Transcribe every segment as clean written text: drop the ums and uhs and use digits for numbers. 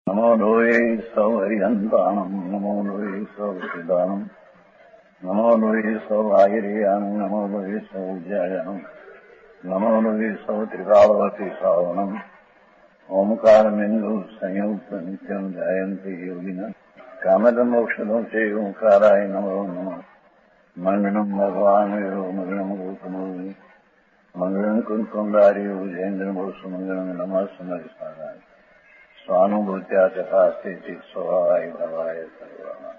नमो लोये सौहरिहन्ताणम् नमो लोये सौसिदानम् नमो लोये सौभागिर्याम् नमो लोये सौज्यायनम् नमो लोये सौत्रिकालवती सावनम् ओंकारमेन्दु संयुक्त नित्यम् ध्यायन्ति योगिनः कामदमोक्षदं च ओंकाराय नमो नमः मंगलम् भगवान् वीरो मंगलम् गौतमोनि मंगलम् कुंकुमधारी उजेन्द्रमोसु मंगलम् नमः समरिसाराय स्वानुभूत्या चकास्ते चित् स्वभावाय भवाय सर्वाणां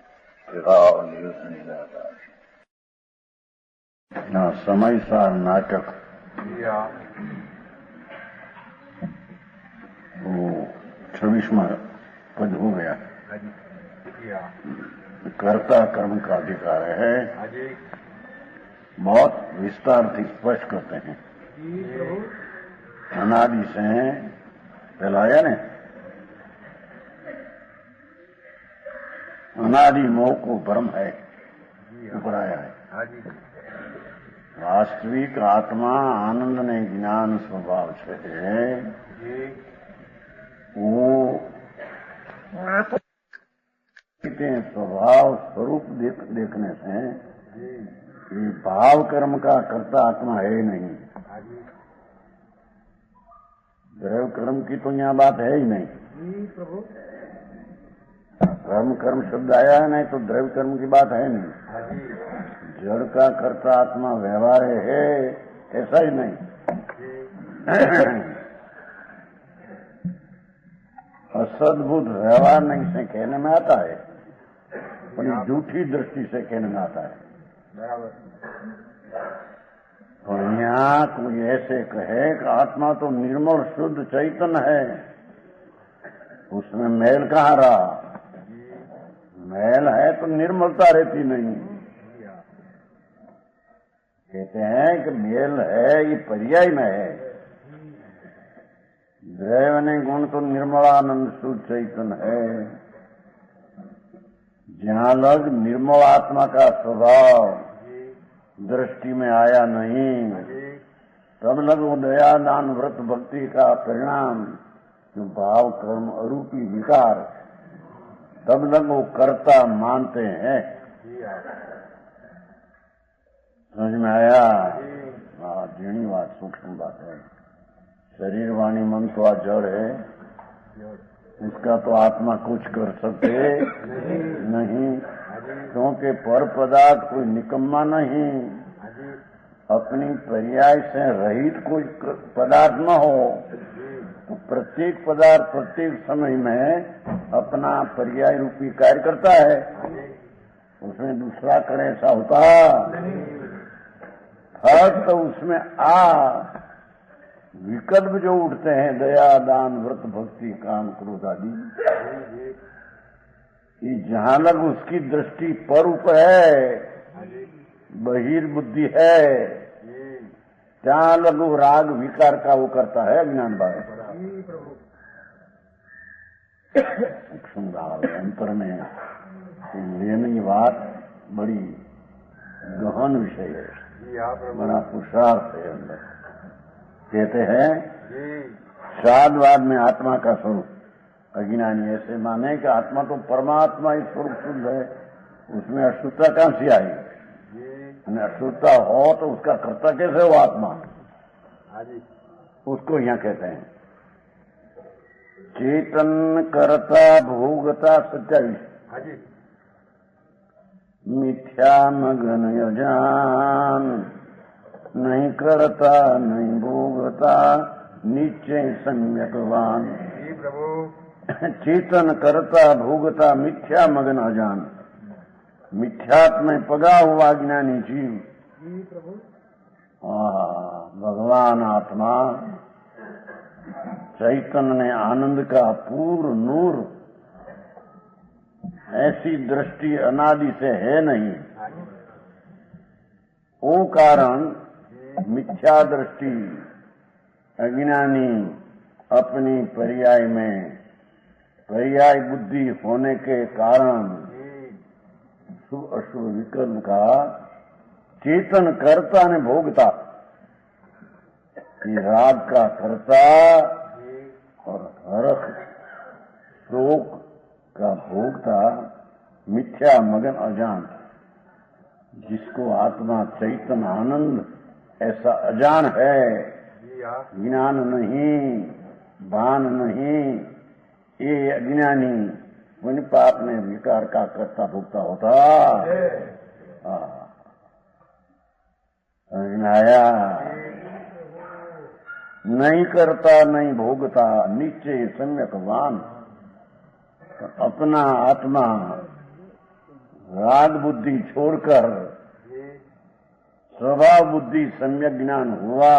त्रिभावनिदाता समय सार नाटक वो 26वां पद हो गया। कर्ता कर्म का अधिकार है, बहुत विस्तार से स्पष्ट करते हैं। अनादि से फैलाया ने अनादि मोह को भ्रम है, ऊपर आया है। वास्तविक आत्मा आनंद ने ज्ञान स्वभाव से वो स्वभाव स्वरूप देखने से ये भाव कर्म का कर्ता आत्मा है ही नहीं। द्रव्य कर्म की तो यहाँ बात है ही नहीं। कर्म कर्म शब्द आया है नहीं तो द्रव्य कर्म की बात है नहीं। जड़ का कर्ता आत्मा व्यवहार है ऐसा ही नहीं। असद्भुत व्यवहार नहीं से कहने में आता है, पर झूठी दृष्टि से कहने में आता है। तो यहाँ कोई ऐसे कहे कि आत्मा तो निर्मल शुद्ध चैतन्य है, उसमें मैल कहाँ रहा? मैल है तो निर्मलता रहती नहीं। कहते हैं कि मैल है ये पर्याय में है। द्रव्य गुण तो निर्मलानंद शुद्ध चैतन्य है। जहां लग निर्मल आत्मा का स्वभाव दृष्टि में आया नहीं, तब लग वो दया दान व्रत भक्ति का परिणाम जो भाव कर्म अरूपी विकार, तब लग वो कर्ता मानते हैं। समझ में आया? जीणी बात, सूक्ष्म बात है। शरीर वाणी मन तो आज जड़ है, इसका तो आत्मा कुछ कर सकते नहीं, क्योंकि पर पदार्थ कोई निकम्मा नहीं। अपनी पर्याय से रहित कोई पदार्थ न हो तो प्रत्येक पदार्थ प्रत्येक समय में अपना पर्याय रूपी कार्य करता है। उसमें दूसरा करे ऐसा होता फर्क तो उसमें विकल्प जो उठते हैं दया दान व्रत भक्ति काम क्रोध आदि, ये जहां लग उसकी दृष्टि पर ऊपर है, बहिर्बुद्धि है, जहां लग वो राग विकार का वो करता है अज्ञान भाव। सूक्ष्म अंतर में लेने की बात बड़ी गहन विषय है, बड़ा पुरुषार्थ है अंदर। कहते हैं शादवाद में आत्मा का स्वरूप अज्ञानी ऐसे माने कि आत्मा तो परमात्मा ही स्वरूप शुद्ध है, उसमें अशुद्धता कहां से आई? अशुद्धता हो तो उसका कर्ता कैसे हो आत्मा? उसको यहाँ कहते हैं चेतन कर्ता भोगता सच्चाई मिथ्या मगन यजान, नहीं करता नहीं भोगता निश्चय सम्यकवान। चेतन करता भोगता मिथ्या मगन अजान, मिथ्यात्म में पगा हुआ ज्ञानी जीव भगवान आत्मा चैतन्य ने आनंद का पूर्ण नूर, ऐसी दृष्टि अनादि से है नहीं। वो कारण मिथ्या दृष्टि अज्ञानी अपनी पर्याय में पर्याय बुद्धि होने के कारण शुभ अशुभ विकल्प का चेतन कर्ता ने भोगता, कि राग का कर्ता और हर्ष शोक मिथ्या मगन अजान, जिसको आत्मा चैतन्य आनंद ऐसा अजान है, ज्ञान नहीं, भान नहीं, ये अज्ञानी पुण्य पाप में विकार का करता भोगता होता। समझ में आया? नहीं करता नहीं भोगता, नीचे सम्यक वान, अपना आत्मा राग बुद्धि छोड़कर स्वभाव बुद्धि सम्यक ज्ञान हुआ,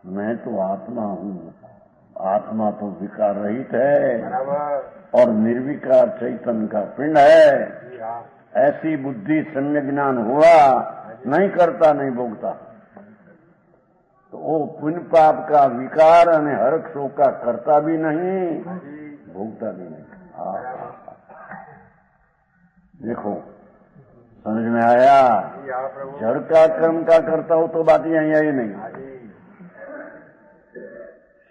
मैं तो आत्मा हूँ। आत्मा तो विकार रहित है और निर्विकार चैतन्य का पिंड है। ऐसी बुद्धि सम्यक ज्ञान हुआ, नहीं करता नहीं भोगता, तो वो पुण्य पाप का विकार અને हर्ष शोक का करता भी नहीं, भोगता भी नहीं। देखो समझ में आया? जड़ का कर्म का करता हो तो बात यहीं आई नहीं।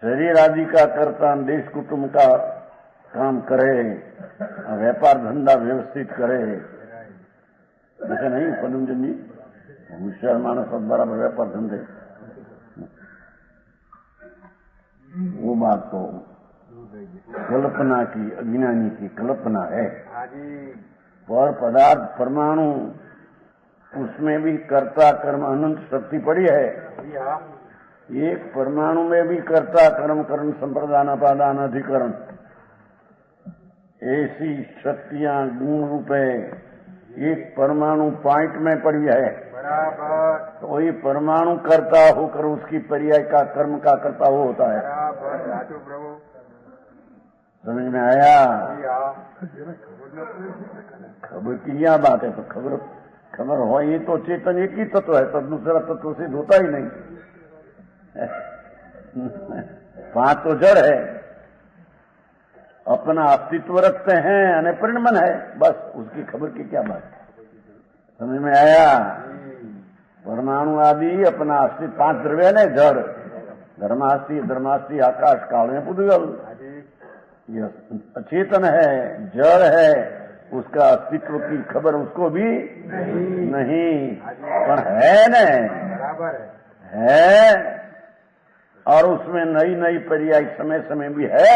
शरीर आदि का करता, देश कुटुंब का काम करे, व्यापार धंधा व्यवस्थित करे, ऐसे नहीं पदमचंद जी, होशियार मानस सब बराबर व्यापार धंधे, वो बात तो कल्पना की, अज्ञानी की कल्पना है। पर पदार्थ परमाणु, उसमें भी कर्ता कर्म अनंत शक्ति पड़ी है। एक परमाणु में भी कर्ता कर्म करण संप्रदान अपादान अधिकरण, ऐसी शक्तियां गुण रूप है, एक परमाणु पॉइंट में पड़ी है। बराबर। तो वही परमाणु करता होकर उसकी पर्याय का कर्म का करता वो होता है। समझ में आया? खबर की क्या बात है? तो खबर हो, ये तो चेतन एक ही तत्व है, तो दूसरा तत्व सिद्ध होता ही नहीं। पांच तो जड़ है, अपना अस्तित्व रखते हैं, अनपरिणमन है, बस उसकी खबर की क्या बात? समझ में आया? परमाणु आदि अपना अस्तित्व, पांच द्रव्य ने जड़, धर्मास्थि धर्मास्थि आकाश काल में पुद्गल, ये अचेतन है, जड़ है, उसका अस्तित्व की खबर उसको भी नहीं, पर है न, है, और उसमें नई नई पर्याय समय समय भी है,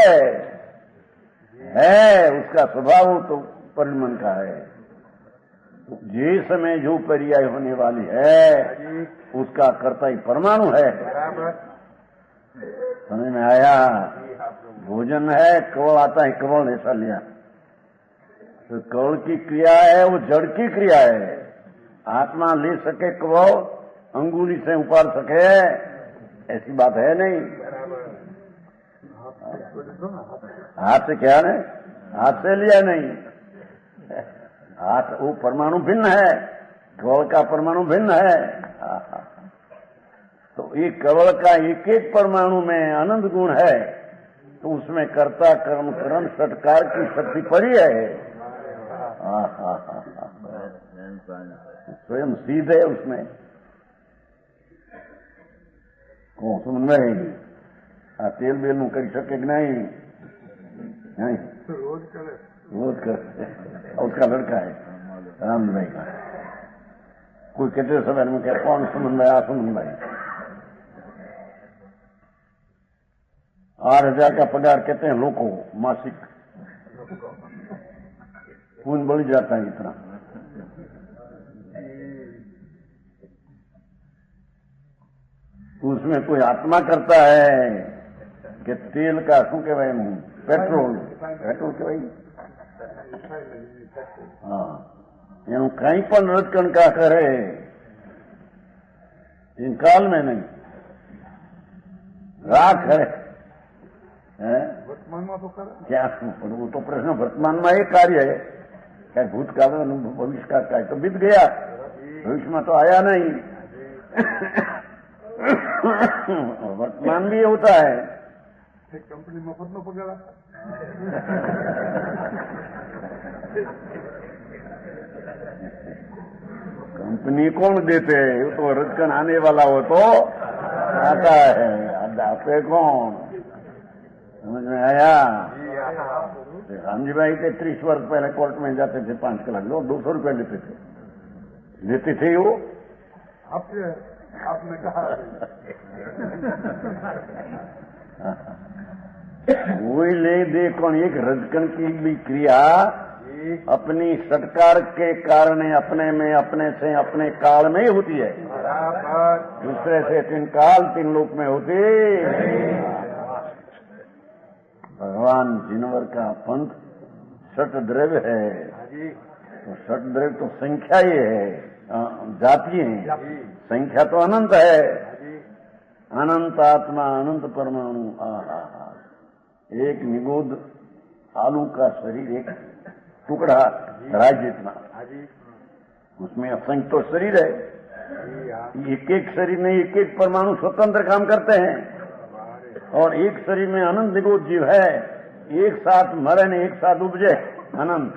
उसका स्वभाव तो परिणमन का है। जिस समय जो पर्याय होने वाली है, उसका कर्ता ही परमाणु है। समझ में आया? भोजन है, कवल आता है, कवल ऐसा लिया, तो कवल की क्रिया है, वो जड़ की क्रिया है। आत्मा ले सके कवल, अंगुली से उपाड़ सके, ऐसी बात है नहीं। हाथ से क्या है? हाथ से लिया नहीं, हाथ वो परमाणु भिन्न है, कवल का परमाणु भिन्न है। तो ये कवल का एक एक परमाणु में अनंत गुण है, तो उसमें कर्ता कर्म करण षटकार की शक्ति पड़ी है। स्वयं सीधे उसमें कौन समझ में रहेगी? तेल बेल નું કરી શકે कि नहीं? रोज कर। उसका लड़का है राम भाई का, कोई कहते समय में क्या, कौन सुमन भाई? सुमन भाई 8,000 का पगार कहते हैं लोगों मासिक, खून बढ़ जाता है इतना। उसमें कोई आत्मा करता है कि तेल का शू के भाई पेट्रोल के भाई, हाँ, एनु कहीं पण रटकण का करे, इन काल में नहीं, राख है वर्तमान में तो कर क्या? वो तो प्रश्न वर्तमान में एक कार्य है, क्या भूतकाल में भविष्य का क्या तो बीत गया, भविष्य में तो आया नहीं। वर्तमान भी होता है। कंपनी मफत में पकड़ा, कंपनी कौन देते है? वो तो रटकन आने वाला हो तो आता है, आपे कौन? समझ में आया? रामजी भाई के 30 वर्ष पहले कोर्ट में जाते थे 5 कलाक, लोग 200 रुपये लेते थे वो। आपने कहा वही ले दे कौन, एक रजकन की भी क्रिया अपनी सत्कार के कारण अपने में, अपने से अपने काल में ही होती है, दूसरे से 3 काल 3 लोक में होती। भगवान जिनवर का पंथ सट द्रव्य है, तो सट द्रव्य तो संख्या ही है, जाति है, संख्या तो अनंत है। अनंत आत्मा, अनंत परमाणु, एक निगोद आलू का शरीर, एक टुकड़ा राज जितना, उसमें असंख्य तो शरीर है। एक एक शरीर में एक एक परमाणु स्वतंत्र काम करते हैं, और एक शरीर में अनंत निगोद जीव है, एक साथ मरे न एक साथ उपजे अनंत।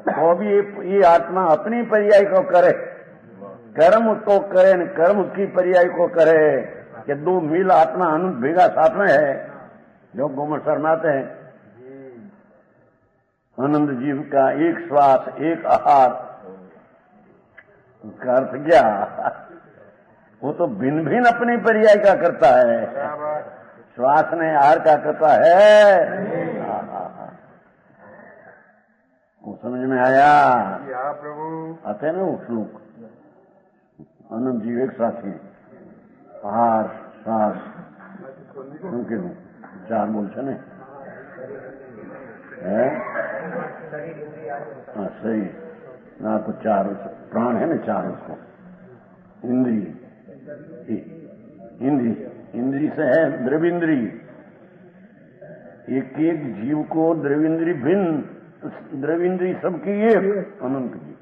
तो भी ये आत्मा अपनी पर्याय को करे, कर्म उसको करे न कर्म उसकी पर्याय को करे, कि 2 मील आत्मा अनंत भेगा साथ में है। लोग गोमर शरमाते हैं, आनंद जीव का एक श्वास एक आहार, उसका अर्थ क्या? वो तो भिन्न भिन्न अपनी पर्याय का करता है। श्वास ने आहार का करता है। वो समझ में आया? प्रभु आते ना वो श्लोक, आनंद जीव एक साथी, आहार श्वास क्योंकि 4 बोल से नहीं है। हाँ सही ना, तो 4 प्राण है ना, 4 उसको। इंद्री से है द्रविंद्री, एक एक जीव को द्रविंद्री भिन्न, द्रविंद्री सबकी एक, अनंत की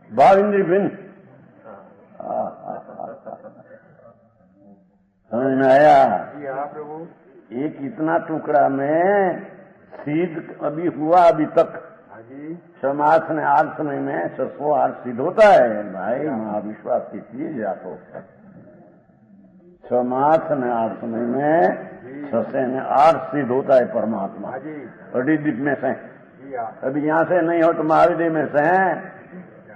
भाविंद्री भिन्न। समझ में आया? प्रभु एक इतना टुकड़ा में सिद्ध अभी हुआ, अभी तक समाज ने आज समय में 608 सिद्ध होता है भाई, महाविश्वास की चीज। या तो समाज ने आज समय में 608 सिद्ध होता है परमात्मा अडिदीप में से। अभी यहाँ से नहीं हो तो महाविद्य में से हैं,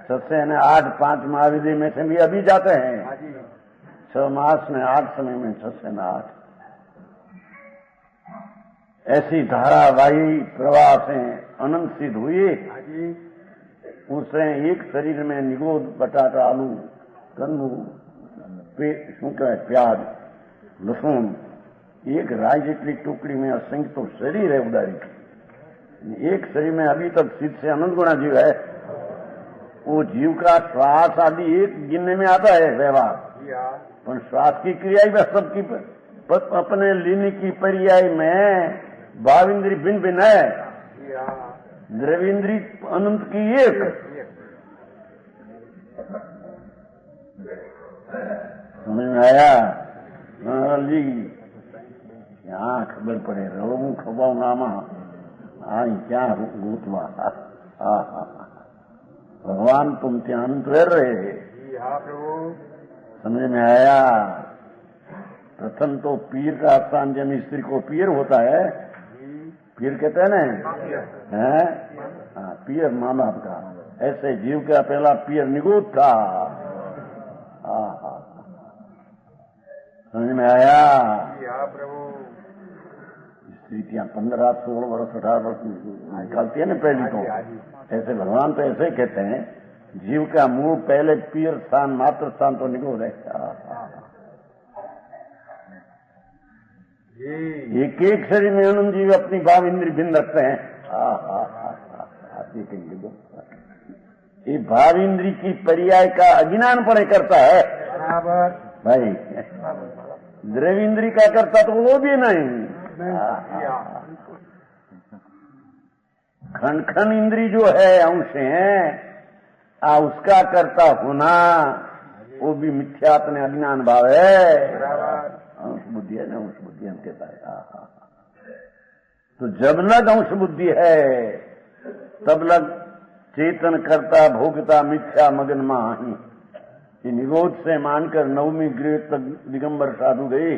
608 5 महाविद्य में से भी अभी जाते हैं। 6 मास में 8 समय में 608 ऐसी धारावाही प्रवाह से अनंत सिद्ध हुई। उससे एक शरीर में निगोद बटाटा आलू कन्नू શું કહેવાય प्याज लहसुन, एक राय જેટલી टुकड़ी में असंख्य तो शरीर है उदारी। एक शरीर में अभी तक सिद्ध से अनंत गुणा जीव है। वो जीव का श्वास आदि एक गिनने में आता है व्यवहार, पर श्वास की क्रिया ही सबकी अपने लेने की पर्याय में भाविंद्री भिन्न भिन्न है, द्रविंद्री अनंत की एक। समझ में आया? ली यहाँ खबर पड़े रोगू खबाऊ नामा आई क्या गोतवा। भगवान तुम ત્યાં अनंत रह रहे। समझ में आया? प्रथम तो पीर का स्थान जब स्त्री को पीर होता है, पीर कहते हैं ना, है पीर माँ बाप का, ऐसे जीव का पहला पीर निगोद था। समझ में आया? स्त्री क्या 15 16 वर्ष 18 वर्ष निकालती है ना पहली तो, ऐसे भगवान तो ऐसे कहते हैं जीव का मुंह पहले पीर स्थान मात्र स्थान तो निगोद है। एक एक शरीर में अनंत जीव अपनी भाव इंद्री भिन्न रखते हैं। ये भाव इंद्री की पर्याय का अज्ञान पड़े करता है भाई, द्रविंद्री का करता तो वो भी नहीं। खंड खंड इंद्री जो है अंश है, उसका करता होना वो भी मिथ्यात्म ने अज्ञान भाव है। अंश बुद्धि है ना, अंश बुद्धि हम कहता है। तो जब लग अंश बुद्धि है तब लग चेतन करता भोगता मिथ्या मगन माही। निगोद से मानकर 9वीं गृह तक दिगंबर साधु गए,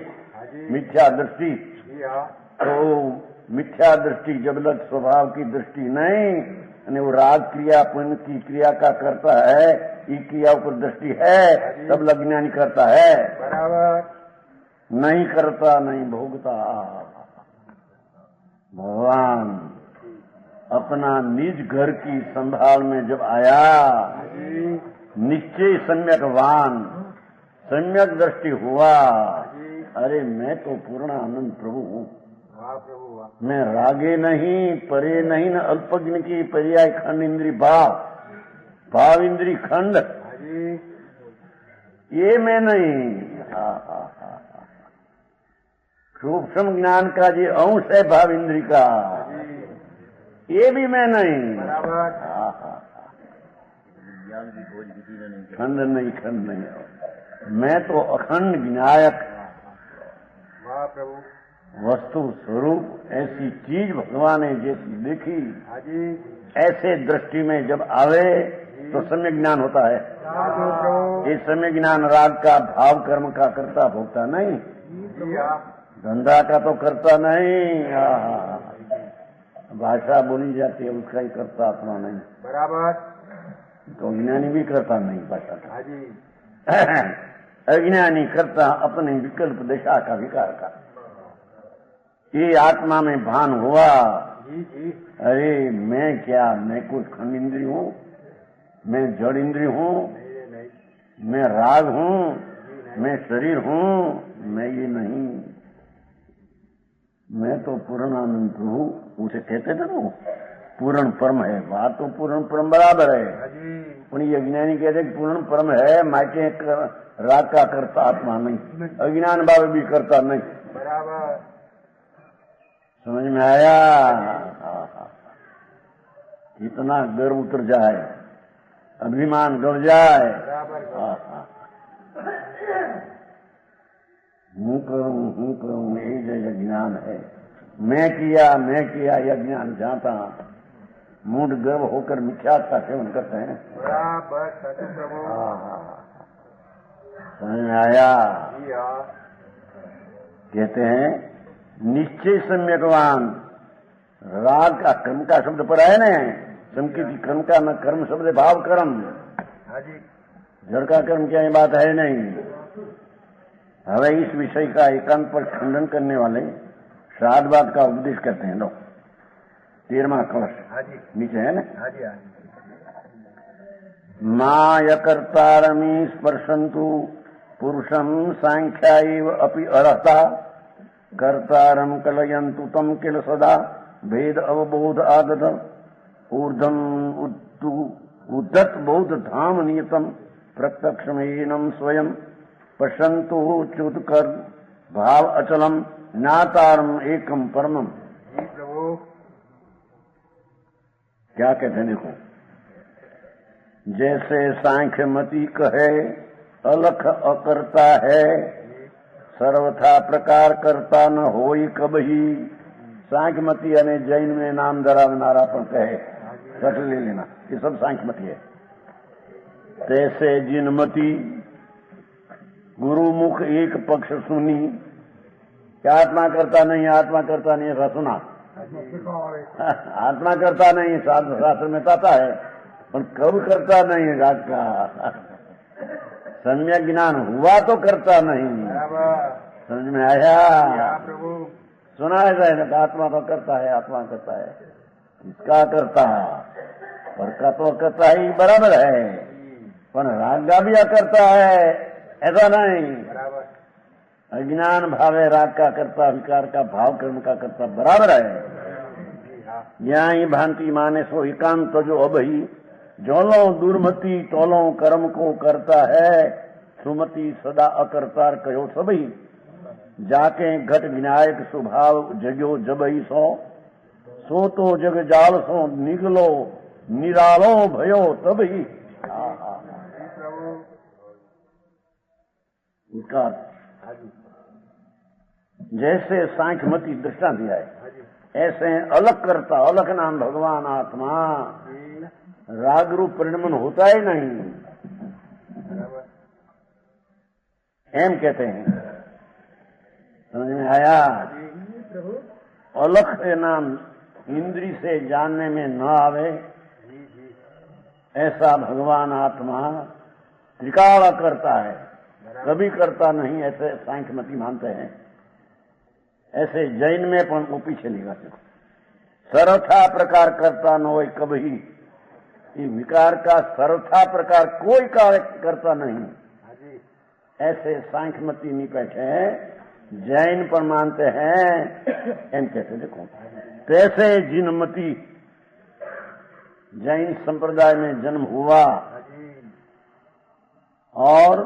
मिथ्या दृष्टि, तो मिथ्या दृष्टि जबलत स्वभाव की दृष्टि नहीं, અને वो राग क्रिया पुण्य की क्रिया का करता है, ये क्रिया ऊपर दृष्टि है, तब अज्ञानी करता है, बराबर नहीं करता नहीं भोगता। भगवान अपना निज घर की संभाल में जब आया, निश्चय सम्यकवान, सम्यक दृष्टि हुआ, अरे मैं तो पूर्ण आनंद प्रभु हूँ, मैं रागे नहीं परे नहीं न अल्पज्ञ की पर्याय खंड इंद्री भाव इंद्री खंड, ये मैं नहीं। सूक्ष्म ज्ञान का जो अंश है भाव इंद्री का, ये भी मैं नहीं। खंड नहीं, मैं तो अखंड विनायक वस्तु स्वरूप ऐसी चीज भगवान ने जैसी देखी, ऐसे दृष्टि में जब आवे तो सम्यक ज्ञान होता है। ये सम्यक ज्ञान राग का भाव कर्म का करता भोगता नहीं, धंधा का तो करता नहीं, भाषा बोली जाती है उसका ही करता आत्मा नहीं, बराबर तो ज्ञानी भी करता नहीं भाषा का। अज्ञानी करता अपने विकल्प दशा का विकार का। ये आत्मा में भान हुआ, अरे मैं क्या, मैं कुछ खंड इंद्रिय हूँ, मैं जड़ इंद्रिय हूँ, मैं राग हूँ, मैं शरीर हूँ, मैं ये नहीं, मैं तो पूर्णानंद हूँ। उसे कहते थे ना पूर्ण परम है, बात तो पूर्ण परम बराबर है, पर ये अज्ञानी कहते पूर्ण परम है, मायके राग का करता आत्मा नहीं, अज्ञान भाव भी करता नहीं। बराबर समझ में आया? इतना गर्व उतर जाए, अभिमान गड़ जाए, हूँ करूँ यही जैसा ज्ञान है। मैं किया यह ज्ञान जाता, मूड गर्व होकर मिथ्यात का सेवन करते हैं। बराबर समझ में आया? कहते हैं निश्चय सम्यकवान, राग का कर्म का शब्द पड़ा है ना, संकीर्ति कर्म का न कर्म शब्द भाव कर्म, जड़ का कर्म क्या ये बात है नहीं। हमें इस विषय का एकांत पर खंडन करने वाले श्राद्धवाद का उपदेश करते हैं लोग। 13वां कलश नीचे है ना, मां यकर्तारमी स्पर्शंतु पुरुषम सांख्याइव अपि अर्हता, कर्तारम कलयन्तु तम किल सदा, भेद अवबोध आगत ऊर्धम उद्धत बौद्ध धाम नियतम, प्रत्यक्षमेनम स्वयं पश्यन्तु च्युतकर भाव अचलम, ज्ञातारम एकम परमम। क्या कहते हैं देखो, जैसे सांख्य मति कहे अलख अकर्ता है, सर्वथा प्रकार करता न होई कबही। सांख्यमती यानी जैन में नाम धरावनारा पर कहे, रट ले लेना, ये सब सांख्यमती है। तैसे जिनमती गुरुमुख एक पक्ष सुनी, क्या आत्मा करता नहीं ऐसा सुना, आत्मा करता नहीं शास्त्र में आता है, पर कब करता नहीं राग का सम्यक ज्ञान हुआ तो करता नहीं। समझ में आया? सुना है आत्मा तो करता है, आत्मा करता है, इसका करता पर का तो करता ही बराबर है, पर राग का भी करता है ऐसा नहीं। अज्ञान भावे राग का करता, विकार का भाव कर्म का करता बराबर है। यहाँ ही भांति माने सो एकांत जो अबही, जोलो दुर्मति तोलो कर्म को करता है, सुमति सदा अकर्तार कहो सबही, जाके घट विनायक स्वभाव जग्यो जबही सो तो जग जाल सो निगलो निरालो भयो तबही। उसका जैसे सांख्यमती दृष्टांत दिया है, ऐसे अलग करता, अलग नाम भगवान आत्मा, राग रूप परिणमन होता ही नहीं, एम कहते हैं। समझ में आया? अलख नाम इंद्री से जानने में न आवे, ऐसा भगवान आत्मा त्रिकाल करता है, कभी करता नहीं, ऐसे सांख्यमती मानते हैं। ऐसे जैन में पण वो पीछे नहीं रहते, सर्वथा प्रकार करता न हो कभी, ये विकार का सर्वथा प्रकार कोई कार्य करता नहीं, ऐसे सांख्यमती नहीं बैठे हैं। जैन पर मानते हैं एम कैसे देखो, कैसे जिनमती जैन संप्रदाय में जन्म हुआ और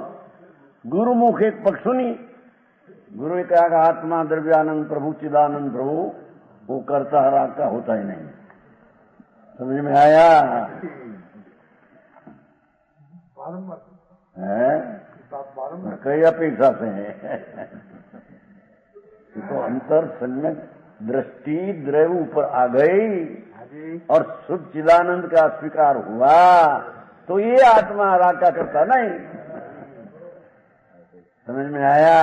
गुरुमुख एक पक्ष सुनी, गुरु ने कहा कि आत्मा द्रव्यानंद प्रभु चिदानंद प्रभु, वो करता राग का होता ही नहीं। समझ में आया है? कई अपेक्षा से है तो अंतर सम्यक दृष्टि द्रव ऊपर आ गई और शुद्ध चिदानंद का स्वीकार हुआ, तो ये आत्मा राग का करता नहीं। समझ में आया?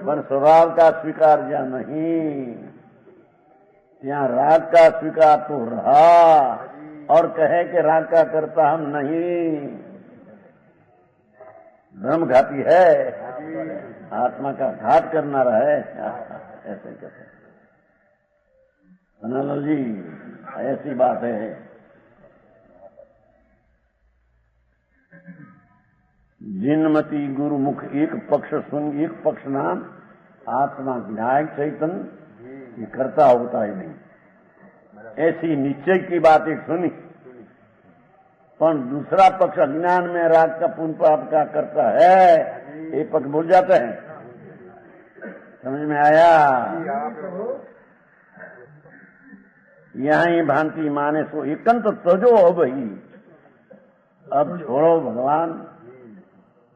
पर स्वभाव का स्वीकार या नहीं, यहाँ राग का स्वीकार तो रहा और कहे कि राग का करता हम नहीं, ब्रह्म घाती है, आत्मा का घात करना रहे, ऐसे कहते हैं जी, ऐसी बात है। जिनमती गुरुमुख एक पक्ष सुन, एक पक्ष नाम आत्मा विनायक चैतन्य ये करता होता ही नहीं, ऐसी निश्चय की बात एक सुनी। पर दूसरा पक्ष अज्ञान में राग का पुण्य पाप का करता है, ये पक्ष भूल जाते हैं। समझ में आया? यहाँ ही भांति माने सो एकांत तजो अब ही, अब छोड़ो भगवान,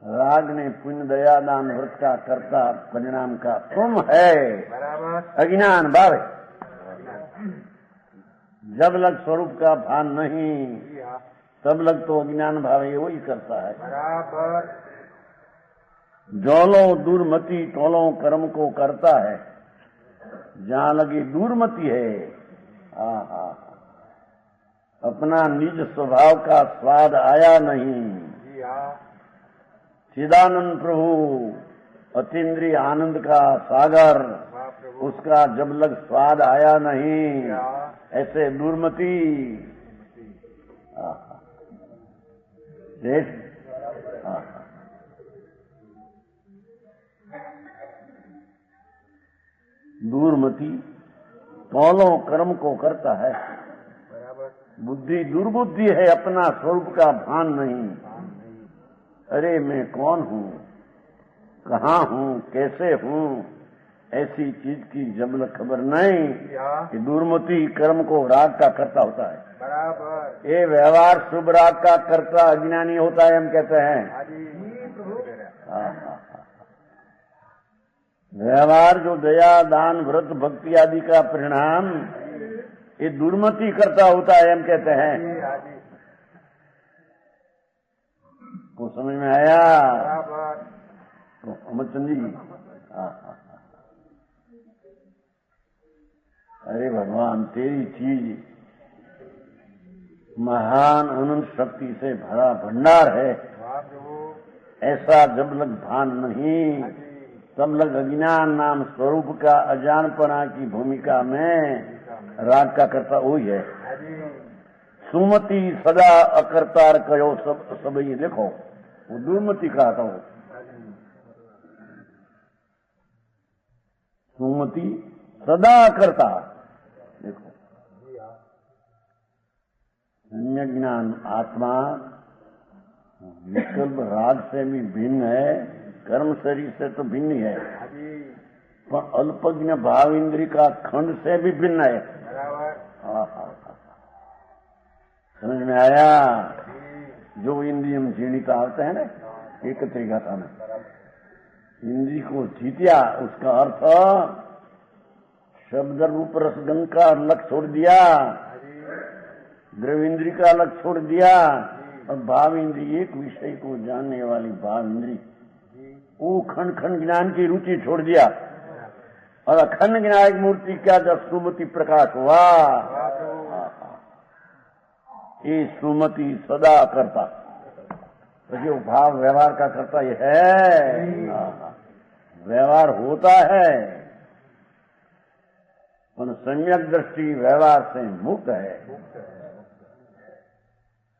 राग ने पुण्य दया दान व्रत का कर्ता परिणाम का तुम है, अज्ञान भाव है। जब लग स्वरूप का भान नहीं, तब लग तो अज्ञान भाव है, वही करता है। जौलो दूरमती टोलो कर्म को करता है, जहां लगी दूरमती है, अपना निज स्वभाव का स्वाद आया नहीं। चिदानंद प्रभु अतीन्द्रिय आनंद का सागर, उसका जब लग स्वाद आया नहीं, ऐसे दूरमती देश दूरमती तौलों कर्म को करता है, बुद्धि दुर्बुद्धि है, अपना स्वरूप का भान नहीं। अरे मैं कौन हूँ, कहाँ हूँ, कैसे हूँ, ऐसी चीज की जब खबर नहीं कि दूरमती कर्म को राग का करता होता है। बराबर ये व्यवहार शुभ राग का करता अज्ञानी होता है, हम कहते हैं। व्यवहार जो दया दान व्रत भक्ति आदि का परिणाम ये दुर्मति करता होता है, हम कहते हैं। को समझ में आया? तो अमरचंद जी, अरे भगवान तेरी चीज महान अनंत शक्ति से भरा भंडार है, ऐसा जब लग भान नहीं, तब लग अज्ञान नाम स्वरूप का अजानपना की भूमिका में राग का करता वही है। सुमति सदा अकर्तार कयो सब ये देखो, वो दुर्मति कहा था वो। सुमति सदा करता, देखो सम्यक ज्ञान आत्मा विकल्प राग से भी भिन्न है, कर्म शरीर से तो भिन्न ही है, पर अल्पज्ञ भाव इंद्री का खंड से भी भिन्न है। समझ में आया? जो इंद्रियम जीणिता होते हैं ना, एक तरीका था ना, इंद्री को जीतिया, उसका अर्थ शब्द रूप रसगंध का लक्ष्य छोड़ दिया, द्रव इंद्री का लक्ष्य छोड़ दिया, और भाव इंद्री एक विषय को जानने वाली भाव इंद्री, वो खंड खंड ज्ञान की रुचि छोड़ दिया, और अखंड विनायक मूर्ति क्या जब सुमति प्रकाश हुआ, ये सुमति सदा करता, तो जो भाव व्यवहार का करता ये है, व्यवहार होता है पर सम्यक दृष्टि व्यवहार से मुक्त है,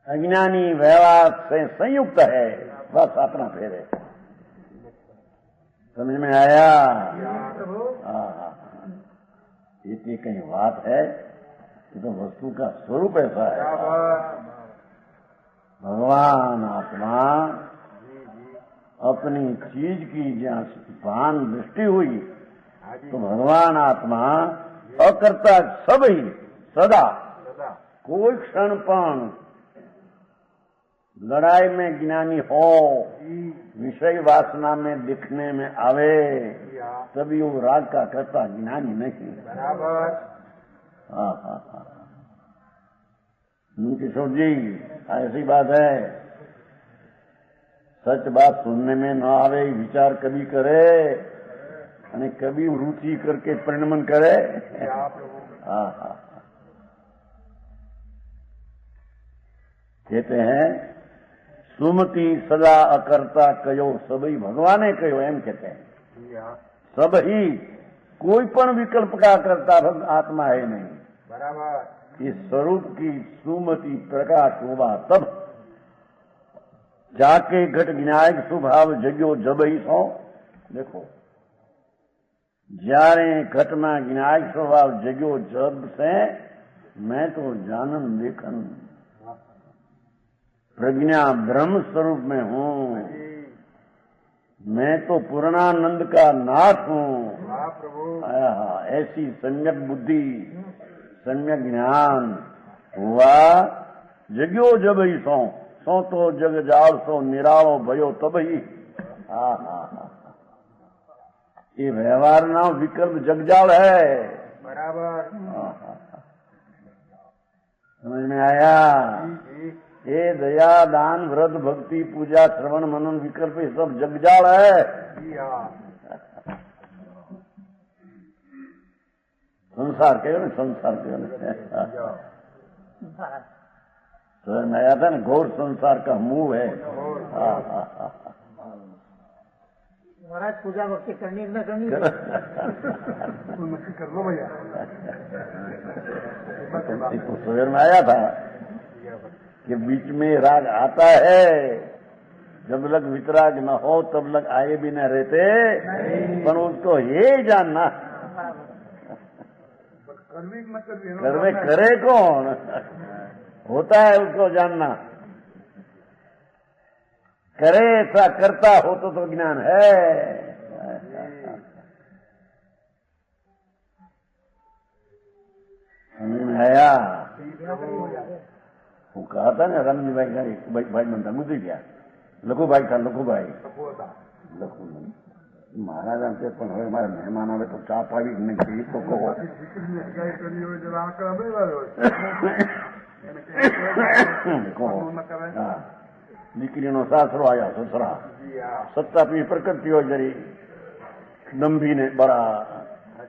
अज्ञानी व्यवहार से संयुक्त है। बस अपना फेर है, समझ में आया? ये कहीं बात है कि तो वस्तु का स्वरूप ऐसा है। भगवान आत्मा अपनी चीज की जहाँ भान दृष्टि हुई तो भगवान आत्मा अकर्ता सब ही सदा कोई क्षणपण लड़ाई में ज्ञानी हो, विषय वासना में दिखने में आवे तभी वो राग का करता, ज्ञानी नहीं। किशोर जी ऐसी बात है, सच बात सुनने में न आवे विचार कभी करे અને कभी रुचि करके परिणमन करे। कहते हैं सुमति सदा अकर्ता कयो सबई भगवाने कयो, एम कहते हैं सब ही, कोई पण विकल्प का करता आत्मा है नहीं। बराबर। इस स्वरूप की सुमति प्रकाश हुआ तब जाके घट विनायक स्वभाव जग्यो जब ही सो। देखो જ્યારે ઘટમાં વિનાયક સ્વભાવ જગ્યો જબ से मैं तो जानन देखन प्रज्ञा ब्रह्म स्वरूप में हूँ, मैं तो पूर्णानंद का नाथ हूँ। ऐसी सम्यक बुद्धि सम्यक ज्ञान हुआ जग्यो जब ही सो तो जग जाड़ सो निरालो भयो तब ही। ये व्यवहार ना विकल्प जगजाल है। बराबर। समझ में आया? ये दया दान व्रत भक्ति पूजा श्रवण मनन विकल्प ये सब जगजाल है। संसार के ना, संसार के तो मैं आया था ना, घोर संसार का मुंह है। महाराज पूजा भक्ति करनी न करनी कर लो भैया। तो शहर में आया था कि बीच में राग आता है, जब लग वितराग न हो तब लग आए भी न रहते, पर उसको ये जानना करवे करे कौन, होता है उसको जानना। करे ऐसा करता हो तो ज्ञान है। आया वो कहा था ना रामजी भाई का एक भाई बनता गुजरी गया, लखू भाई था, लखू भाई लखू महाराज आते पण હવે મારા મહેમાન આવે તો ચા પાવી નહીં તો કહો। દીકરીનો સાસરો આવ્યા, સસરા સત્તા પી પ્રકૃતિ હોય જરી દંભી ને બરા।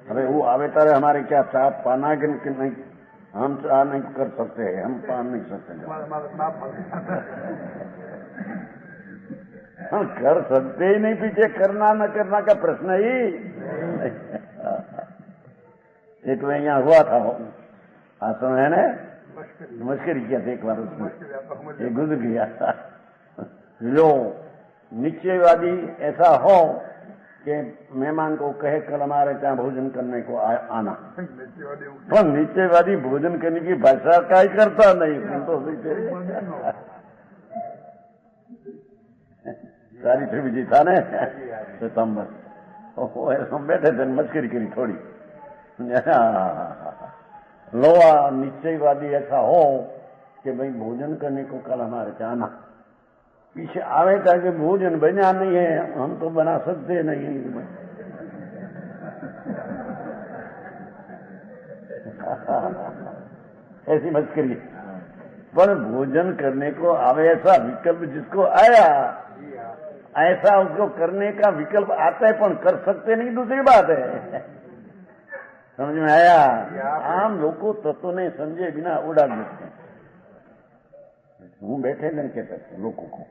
હવે वो आवे तारे हमारे क्या चाय पाना कि नहीं, हम चाय नहीं कर सकते, हम पान नहीं सकते। हम कर सकते ही नहीं, पीछे करना न करना का प्रश्न ही। एक में यहाँ हुआ था आश्रम है ना, मस्करी किया था एक बार उसमें, ये गुजर गया। लो निश्चयवादी ऐसा हो कि मेहमान को कहे कल हमारे यहाँ भोजन करने को आना, पर निश्चयवादी भोजन करने की भाषा का ही करता नहीं। तो सारी त्रिविजी था ने सितंबर, हम बैठे थे मस्करी करी थोड़ी। लो निश्चयवादी ऐसा हो कि भाई भोजन करने को कल हमारे यहाँ आना, पीछे आवे था कि भोजन बना नहीं है, हम तो बना सकते नहीं। ऐसी मस्करी। पर भोजन करने को आवे ऐसा विकल्प जिसको आया, ऐसा उसको करने का विकल्प आता है, पर कर सकते नहीं, दूसरी बात है। समझ में आया? આમ લોકો તત્વને સમજે વિના ઉડાડ દેते हैं। હું बैठे नहीं कहते लोगों को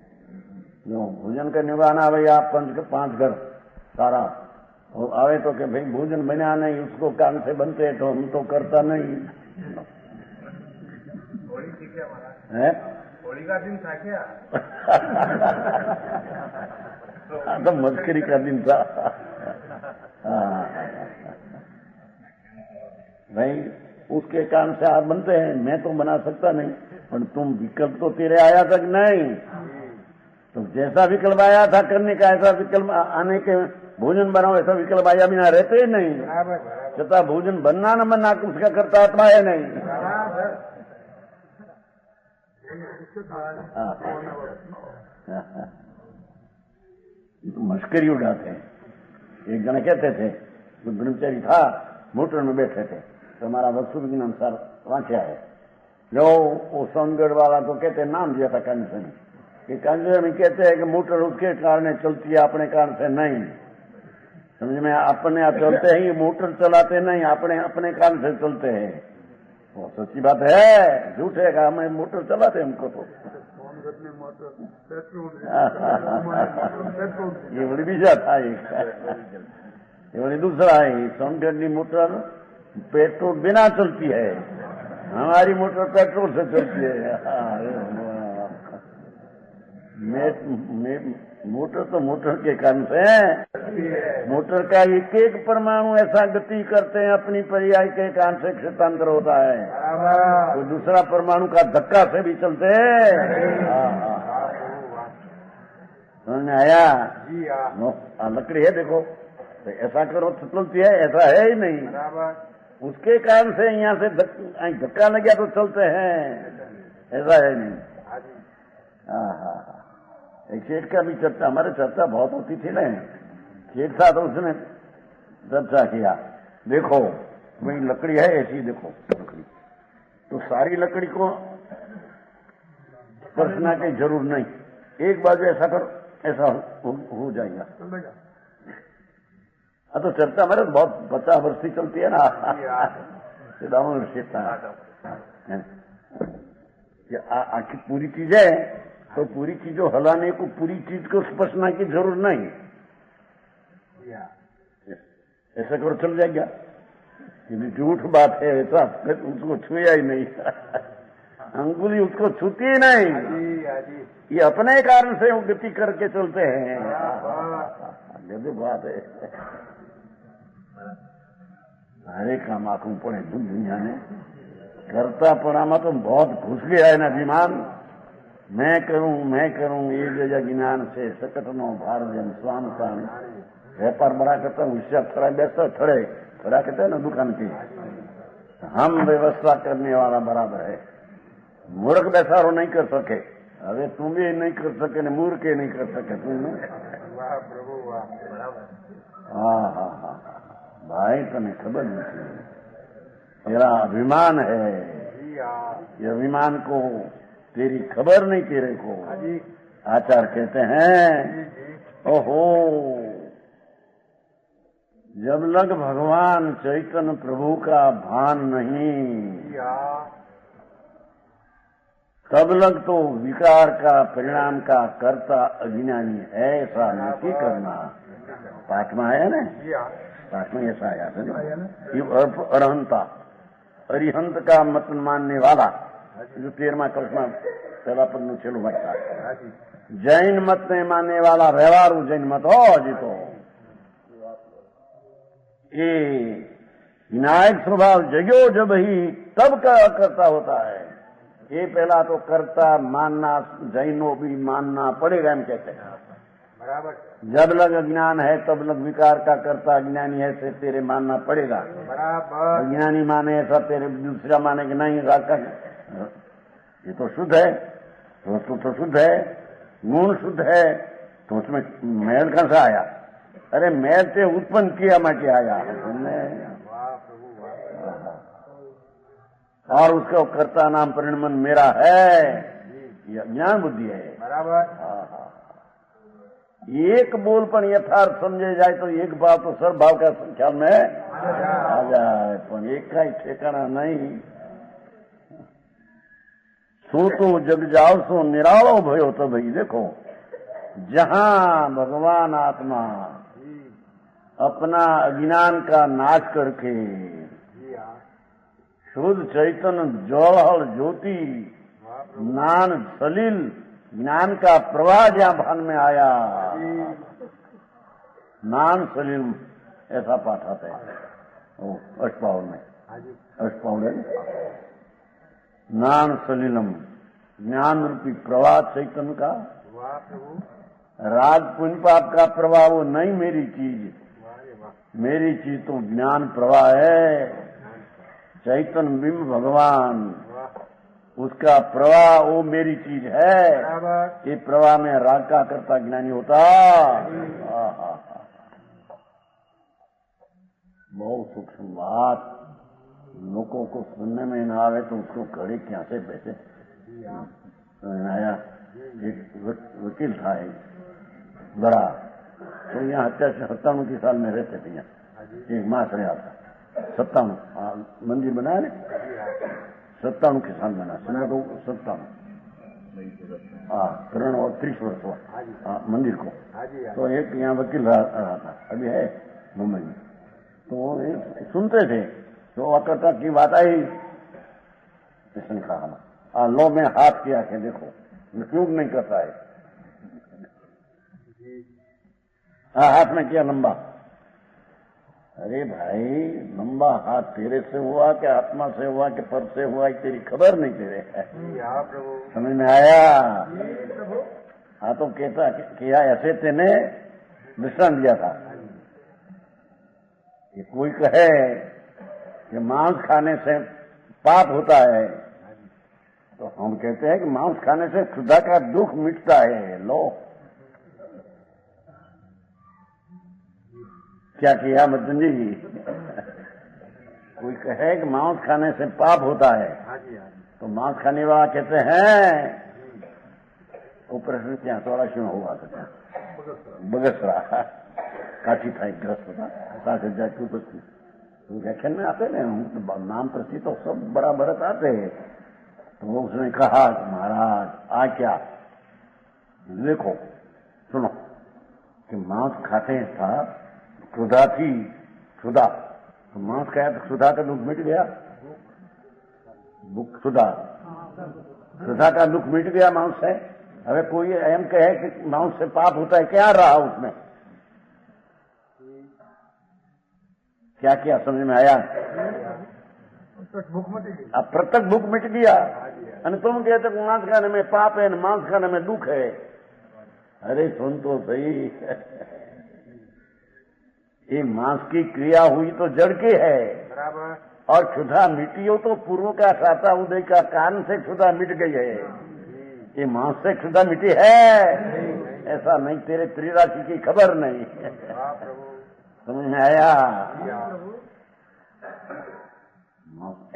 जो भोजन करने को आना भाई आप 5 घर सारा आवे तो कि भाई भोजन बना नहीं उसको काम से बनते तो हम तो करता नहीं होली थी क्या हमारा है। होली का दिन था क्या? तो मस्करी का दिन था। भाई उसके काम से आप बनते हैं मैं तो बना सकता नहीं पर तुम विकल्प तो तेरे आया तक नहीं तो जैसा विकल्प आया था करने का ऐसा विकल्प आने के भोजन बनाओ ऐसा विकल्प आया बिना रहते ही नहीं छता भोजन बनना न बनना उसका करता आत्मा है नहीं। मस्करी उड़ाते हैं। एक जने कहते थे जो ब्रह्मचारी था मोटर में बैठे थे तो हमारा वस्तु विज्ञान सर वांचा है जो वो सोनगढ़ वाला तो कहते नाम दिया था कंजन कि कंजन में कहते हैं कि मोटर उसके कारण चलती है अपने कारण से नहीं। समझ में अपने आप चलते हैं ये मोटर चलाते नहीं अपने अपने कारण से चलते हैं। वो सच्ची बात है झूठ है कि हमें मोटर चलाते हमको तो ये बड़ी बीजा था ये बड़ी दूसरा है सोनगढ़ की मोटर पेट्रोल बिना चलती है हमारी मोटर पेट्रोल से चलती है। मोटर तो मोटर के कारण से मोटर का एक एक परमाणु ऐसा गति करते हैं अपनी पर्याय के कारण से क्षेत्रांतर होता है तो दूसरा परमाणु का धक्का से भी चलते हैं। समझ में आया? लकड़ी है देखो तो ऐसा करो तो चलती है ऐसा है ही नहीं उसके कारण से यहाँ से धक्का लग गया तो चलते हैं ऐसा है नहीं। एक सेठ का भी चर्चा हमारे चर्चा बहुत होती थी ना सेठ था तो उसने चर्चा किया देखो भाई लकड़ी है ऐसी देखो लकड़ी तो सारी लकड़ी को स्पर्शना की जरूर नहीं एक बाजू ऐसा करो ऐसा हो जाएगा। हाँ तो चर्चा हमारे बहुत 50 वर्ष से चलती है ना आखिर पूरी चीज है तो पूरी चीज को हलाने को पूरी चीज को स्पर्शना की जरूर नहीं ऐसा करो चल जाएगा यदि झूठ बात है ऐसा उसको छुया ही नहीं अंगुली उसको छूती ही नहीं ये अपने कारण से वो गति करके चलते हैं। ये बात है हरे काम आंखों पड़े दुनिया ने करता पड़ामा तो बहुत घुस गया है ना विमान मैं करूं ये जगह ज्ञान से सकट नो भार जन स्वाम प्राण व्यापार बड़ा करता हूँ इससे थोड़ा बैठता थोड़ा कहते हैं ना दुकान की हम व्यवस्था करने वाला बराबर है मूर्ख बेसारो नहीं कर सके अरे तुम भी नहीं कर सके न मूर्ख के नहीं कर सके तुम हाँ भाई तने खबर नहीं तेरा अभिमान है ये अभिमान को तेरी खबर नहीं तेरे को आचार कहते हैं। ओहो जब लग भगवान चैतन्य प्रभु का भान नहीं तब लग तो विकार का परिणाम का कर्ता अज्ञानी है ऐसा नहीं करना। पाठ में आया ना पाठ में ऐसा आया था अरहंता अरिहंत का मत मानने वाला जो 13वां कल्पना पहला पद में चलो बैठा जैन मत में मानने वाला व्यवहारू जैन मत हो जी तो ये विनायक स्वभाव जगो जब ही तब का कर्ता होता है। ये पहला तो कर्ता मानना जैनों भी मानना पड़ेगा हम कहते हैं बराबर जब लग अज्ञान है तब लग विकार का कर्ता अज्ञानी है से तेरे मानना पड़ेगा बराबर अज्ञानी माने ऐसा तेरे दूसरा माने कि नहीं ये तो शुद्ध है तो शुद्ध है गुण शुद्ध है तो उसमें मैल कहां से आया अरे मैल से उत्पन्न किया मैं क्या आया और उसका कर्ता नाम परिणमन मेरा है ये ज्ञान बुद्धि है बराबर एक बोल पर यथार्थ समझे जाए तो एक बात तो सर्व भाव का ख्याल में आ जाए पण एक काई ठेकाना नहीं। सो तो जग जाओ सो निरालो भयो तो भाई देखो, जहां भगवान आत्मा अपना अज्ञान का नाश करके शुद्ध चैतन्य जौहर ज्योति ज्ञान सलील ज्ञान का प्रवाह जहां भान में आया, ज्ञान सलील ऐसा पाठ आता है अष्टपावल में, अष्टपावल है ज्ञान सलीलम, ज्ञान रूपी प्रवाह चैतन्य का। राग पुण्य पाप का प्रवाह वो नहीं मेरी चीज, मेरी चीज तो ज्ञान प्रवाह है, चैतन्य बिंब भगवान, उसका प्रवाह वो मेरी चीज है। ये प्रवाह में राग का करता ज्ञानी होता। बहुत सूक्ष्म बात, लोगों को सुनने में न आवे तो उसको घड़ी क्या से बैठे। आया एक वकील था एक बड़ा, तो यहाँ हत्या से 97 साल में रहते थे। यहाँ एक मास रहा था 97, मंदिर बनाया ने 97 के साल बना, सुना तो 97 करण और 30 वर्ष हुआ मंदिर को। तो एक यहाँ वकील रहा था, अभी है मुंबई में। तो सुनते थे तो अकर्ता की बात आई, इसने कहा लो मैं हाथ किया के देखो क्यों नहीं करता है। हाथ में किया लंबा। अरे भाई लंबा हाथ तेरे से हुआ कि आत्मा से हुआ कि पर से हुआ, तेरी खबर नहीं तेरे है। समझ में आया? हाँ तो कहता किया ऐसे तेने दृष्टांत दिया था कि कोई कहे कि मांस खाने से पाप होता है, तो हम कहते हैं कि मांस खाने से खुदा का दुख मिटता है। लो क्या किया मदन जी? कोई कहे कि मांस खाने से पाप होता है, तो मांस खाने वाला कहते हैं वो प्रश्न क्या 84 में हुआ था बगसरा काठी था, एक ग्रस्त था 60,000 की उपस्थित। तो व्याख्यान में आते ना, नाम प्रति तो सब बराबर आते हैं। तो उसने कहा कि महाराज आ क्या देखो सुनो कि मांस खाते था क्षुधा थी, क्षुधा तो मांस खाया तो क्षुधा का दुख मिट गया, क्षुधा का दुख मिट गया मांस से। अगर कोई एम कहे कि मांस से पाप होता है, क्या रहा उसमें? क्या किया समझ में आया? अब प्रत्यक्ष भूख मिट गया। तुम कहते मांस खाने में पाप है, मांस खाने में दुख है। अरे सुन तो सही, ये मांस की क्रिया हुई तो जड़ की है, और क्षुधा मिटी हो तो पूर्व का साता उदय का कारण से क्षुधा मिट गई है। ये मांस से क्षुधा मिटी है ऐसा नहीं, तेरे त्रिराशि की खबर नहीं। समझ में आया?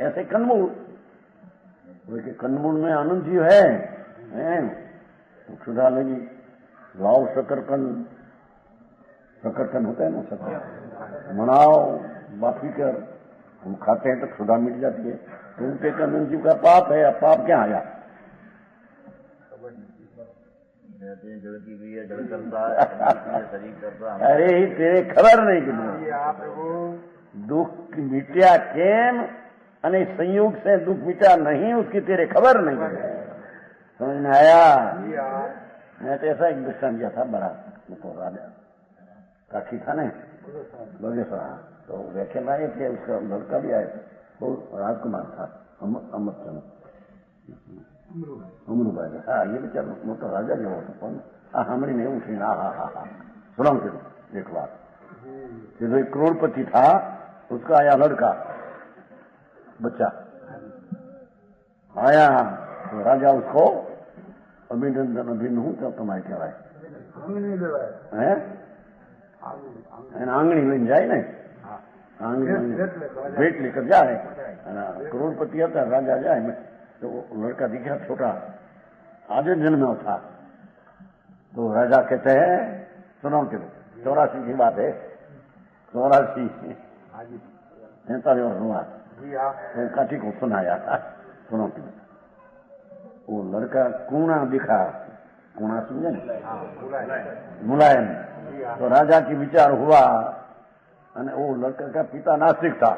ऐसे कन्मूल, कन्मूल में आनंद जीव है तो क्षुधा लगी। लाओ शकरकंद, शकरकंद होता है ना, शक्कर मनाओ बाफी कर, हम खाते हैं तो क्षुधा मिट जाती है। तो उनके आनंद जीव का पाप है। अब पाप क्या आया? जड़ की क्रिया जड़ करता है, शरीर करता है। अरे तेरे खबर नहीं कि दुख मिट्या केम अने संयोग से दुख मिटा नहीं, उसकी तेरे खबर नहीं। समझ में आया? मैं तो ऐसा एक दृष्टांत दिया था बड़ा, तो राजा काठी था ना बगेश्वर, तो व्याख्यान आए थे, उसका लड़का भी आया था, वो राजकुमार था अमरचंद अमरूभाई। हाँ ये बेचारा मोटा राजा जो होता कौन हमारी नहीं उठी। हाँ सुनाऊ चलो एक बात। जो एक करोड़पति था, उसका आया लड़का बच्चा आया, तो राजा उसको अभिनंदन अभिनंदन तो तुम्हारे कहवाए है आंगणी लेने जाए ना, आंगणी भेंट लेकर जाए। करोड़पति होता राजा जाए, तो लड़का दिखा छोटा, आधे जन्म था। तो राजा कहते हैं सुनो कि 84 की बात है, 84 47 वर्ष हुआ। तो काठी को सुनाया, सुनो कि वो लड़का कूणा दिखा, कूणा समझे ना, मुलायम। तो राजा की विचार हुआ, वो लड़का का पिता नास्तिक था,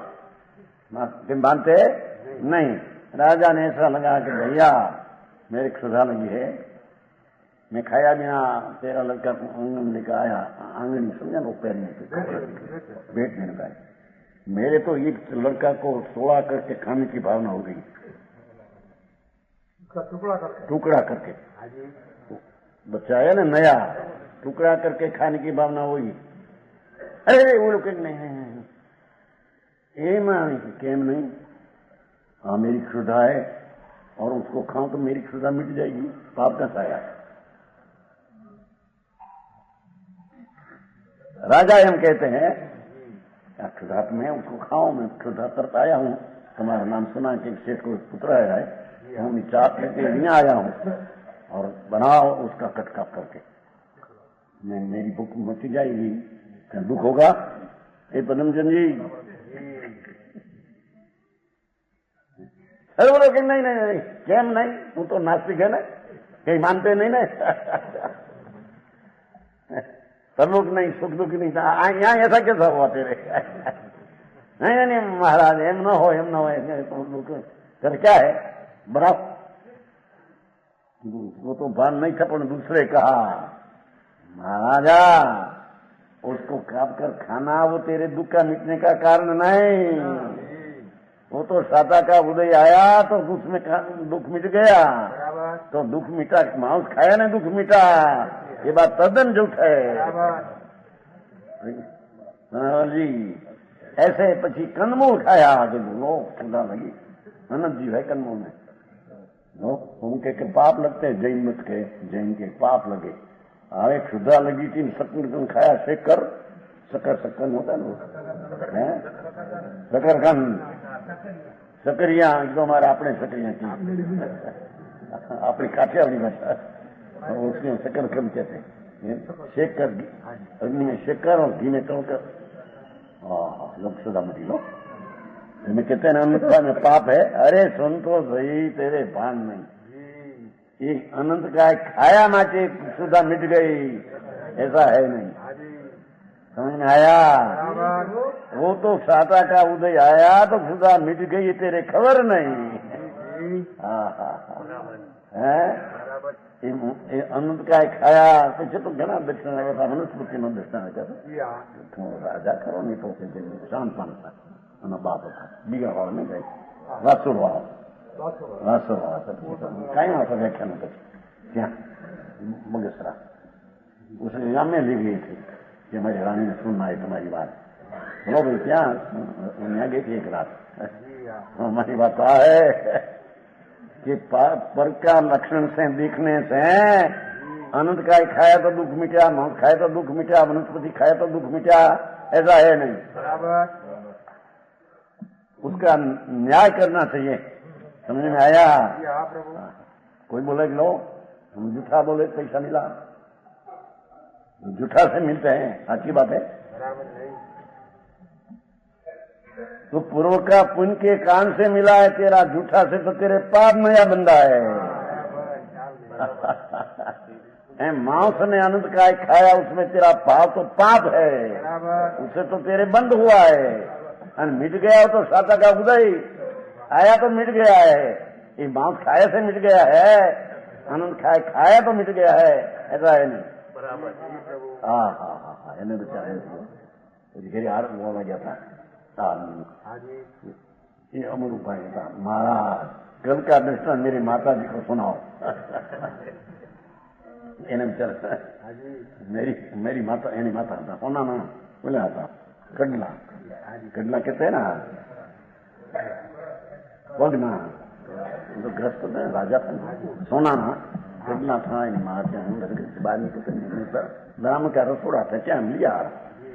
तुम मानते नहीं। राजा ने ऐसा लगा कि भैया मेरी क्षुधा लगी है, मैं खाया बिना तेरा लड़का आंगन लेकर आया, आंगन समझा ना, पैर में पेट में लगाए। मेरे तो एक लड़का को सोड़ा करके खाने की भावना हो गई, टुकड़ा करके। बच्चा है ना नया, टुकड़ा करके खाने की भावना हुई। अरे वो लोग नहीं, केम नहीं, हाँ मेरी क्षुधा है और उसको खाऊं तो मेरी क्षुधा मिट जाएगी, पाप का साया। राजा हम कहते हैं क्षुधा मैं उसको खाऊं, मैं क्षुधा तरत आया हूं, तुम्हारा नाम सुना कि सेठ को पुत्र है, हम चाप लेके यहाँ आया हूं और बनाओ उसका कटकाप करके, मेरी भूख मच जाएगी। क्या दुख होगा? ए पदमचंद जी, अरे बोलो कि नहीं नहीं नहीं, केम नहीं, तू तो नास्तिक है ना, कहीं मानते नहीं ना। सब लोग नहीं, सुख दुख नहीं था, यहाँ ऐसा कैसा हुआ तेरे? नहीं नहीं महाराज, एम न हो, एम न हो, कर क्या है बनाओ। वो तो भान नहीं था, पर दूसरे कहा महाराजा उसको काट कर खाना वो तेरे दुख का मिटने का कारण नहीं, वो तो साता का उदय आया तो उसमें दुख मिट गया, तो दुख मिटा, मांस खाया ना दुख मिटा, ये बात तद्दन झूठ है। हाँ जी, ऐसे पछी कंदमूल खाया लोग खुदा लगी, अनंत जीव है कंदमूल में, लोग उनके के पाप लगते हैं, जैन मत के, जैन के पाप लगे। अरे क्षुधा लगी थी, शक्कर खाया, शेकर शक्कर होता है ना, शकरकंद सकरिया, जो हमारा अपने सकरिया की अपनी काठियावाड़ी भाषा, उसमें शकरकंद कहते हैं, शेकर, अग्नि में शेकर और घी में तोड़कर लोग क्षुधा मटी लो। मैं कहते हैं अनंतता में पाप है। अरे सुन तो सही, तेरे भान नहीं, ये अनंत का खाया नाचे क्षुधा मिट गई, ऐसा है नहीं, समझ में आया? वो तो साता का उदय आया तो क्षुधा मिट गई, तेरे खबर नहीं। है अनंत का खाया पीछे तो घना दक्षिण था, मनुस्मृति में दक्षिण कर राजा करो नहीं तो शांत पानता बाप था बीघा वाला नहीं गए, रासुर वाला कहीं आता व्याख्या न પછી ત્યાં બગસરા उसने यहाँ में ली गई थी कि हमारी रानी ने सुनना है तुम्हारी बात। बोलो भाई क्या यहाँ गई थी एक रात, हमारी बात है कि पर का लक्षण से दिखने से अनंत का खाया तो दुख मिटा, मांस खाया तो दुख मिटा, वनस्पति खाया तो दुख मिटा, ऐसा है नहीं। उसका न्याय करना चाहिए, समझ में आया? कोई बोले कि लो हम झूठा बोले पैसा मिला, झूठा से मिलते हैं, अच्छी बात है। तो पूर्व का पुण्य के कान से मिला है, तेरा झूठा से तो तेरे पाप नया बंदा है। मांस ने अनंत का खाया, उसमें तेरा पाप तो पाप है, उससे तो तेरे बंद हुआ है। मिट गया हो तो साता का उदय आया तो मिट गया है, ये मांस खाए से मिट गया है, अनंत खाया तो मिट गया है, ऐसा है नहीं। हाँ हाँ हाँ हाँ, એને बेचारे ઘરે હાર બોલવા ગયા था, ये अमरूप भाई था महाराज, कल का दृष्टांत मेरी माता जी को सुनाओ। એને बेचारा मेरी माता, एनी माता था कोना ना बोला था कड़ला, कड़ला कहते हैं ना पगना, तो ग्रस्त था राजा था, सोना ना कड़ला था, बाहर निकलते राम का रसोड़ा था, क्या लिया।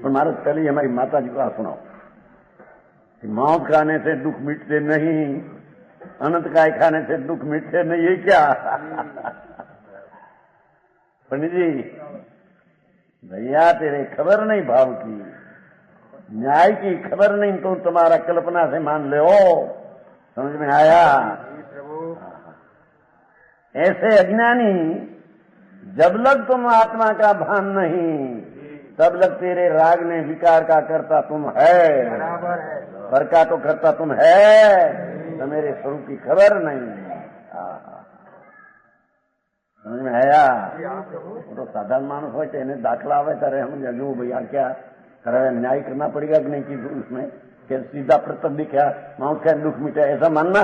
पर महाराज पहले हमारी माता जी को आ सुनाओ कि मांस खाने से दुख मिटते नहीं, अनंत काय खाने से दुख मिटते नहीं, ये क्या। पंडित जी भैया तेरे खबर नहीं भाव की, न्याय की खबर नहीं तो तुम्हारा कल्पना से मान लो। समझ में आया? ऐसे अज्ञानी जब लग तुम आत्मा का भान नहीं तब लग तेरे राग ने विकार का करता तुम है, पर का तो करता तुम है, तो मेरे स्वरूप की खबर नहीं। समझ में आया? वो तो साधारण मानुस हो दाखला आवे तारे हम जगू भैया क्या करे, न्याय करना पड़ेगा कि नहीं कि उसमें फिर सीधा प्रताप दिखा माउस का दुख मिटा, ऐसा मानना?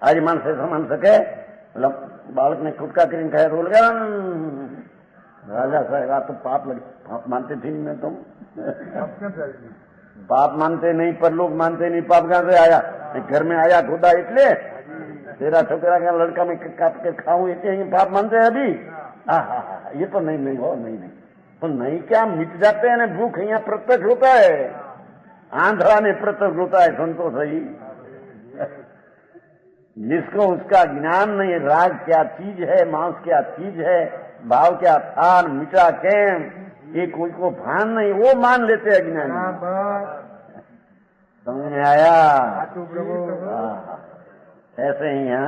आज मानस ऐसा मान सके? बालक ने खुटका करीन खाया रोल गया राजा साहब आप तो पाप लगे, पाप मानते थे नहीं तुम? पाप मानते नहीं पर लोग मानते नहीं। पाप कहां से आया? घर में आया खुदा इसलिए तेरा छोकरा का लड़का में काट के खाऊं ये पाप मानते हैं अभी? ये तो नहीं हो नहीं तो नहीं क्या मिट जाते हैं? भूख यहाँ प्रत्यक्ष होता है, आंध्रा में प्रत्यक्ष होता है। सुन सही, जिसको उसका ज्ञान नहीं, राग क्या चीज है, मांस क्या चीज है, भाव क्या था, मिटा कैम, ये कोई को भान नहीं, वो मान लेते अज्ञानी। समझ में आया? ऐसे ही है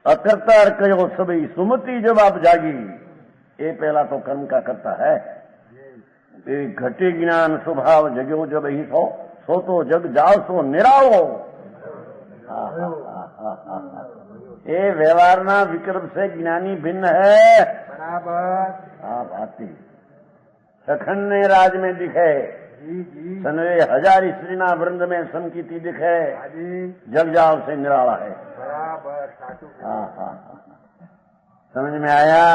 अकर्ता कहो सभी सुमति जब आप जागी, ये पहला तो कर्म का करता है। घटे ज्ञान स्वभाव जगो जब ही सो तो जग जाओ सो निराओ। ये व्यवहारना विकल्प से ज्ञानी भिन्न है। बराबर आती सखंड ने राज में दिखे, सनवे हजार स्त्रीना वृंद में समकीति दिखे, जग जाओ से निराला है। समझ में आया?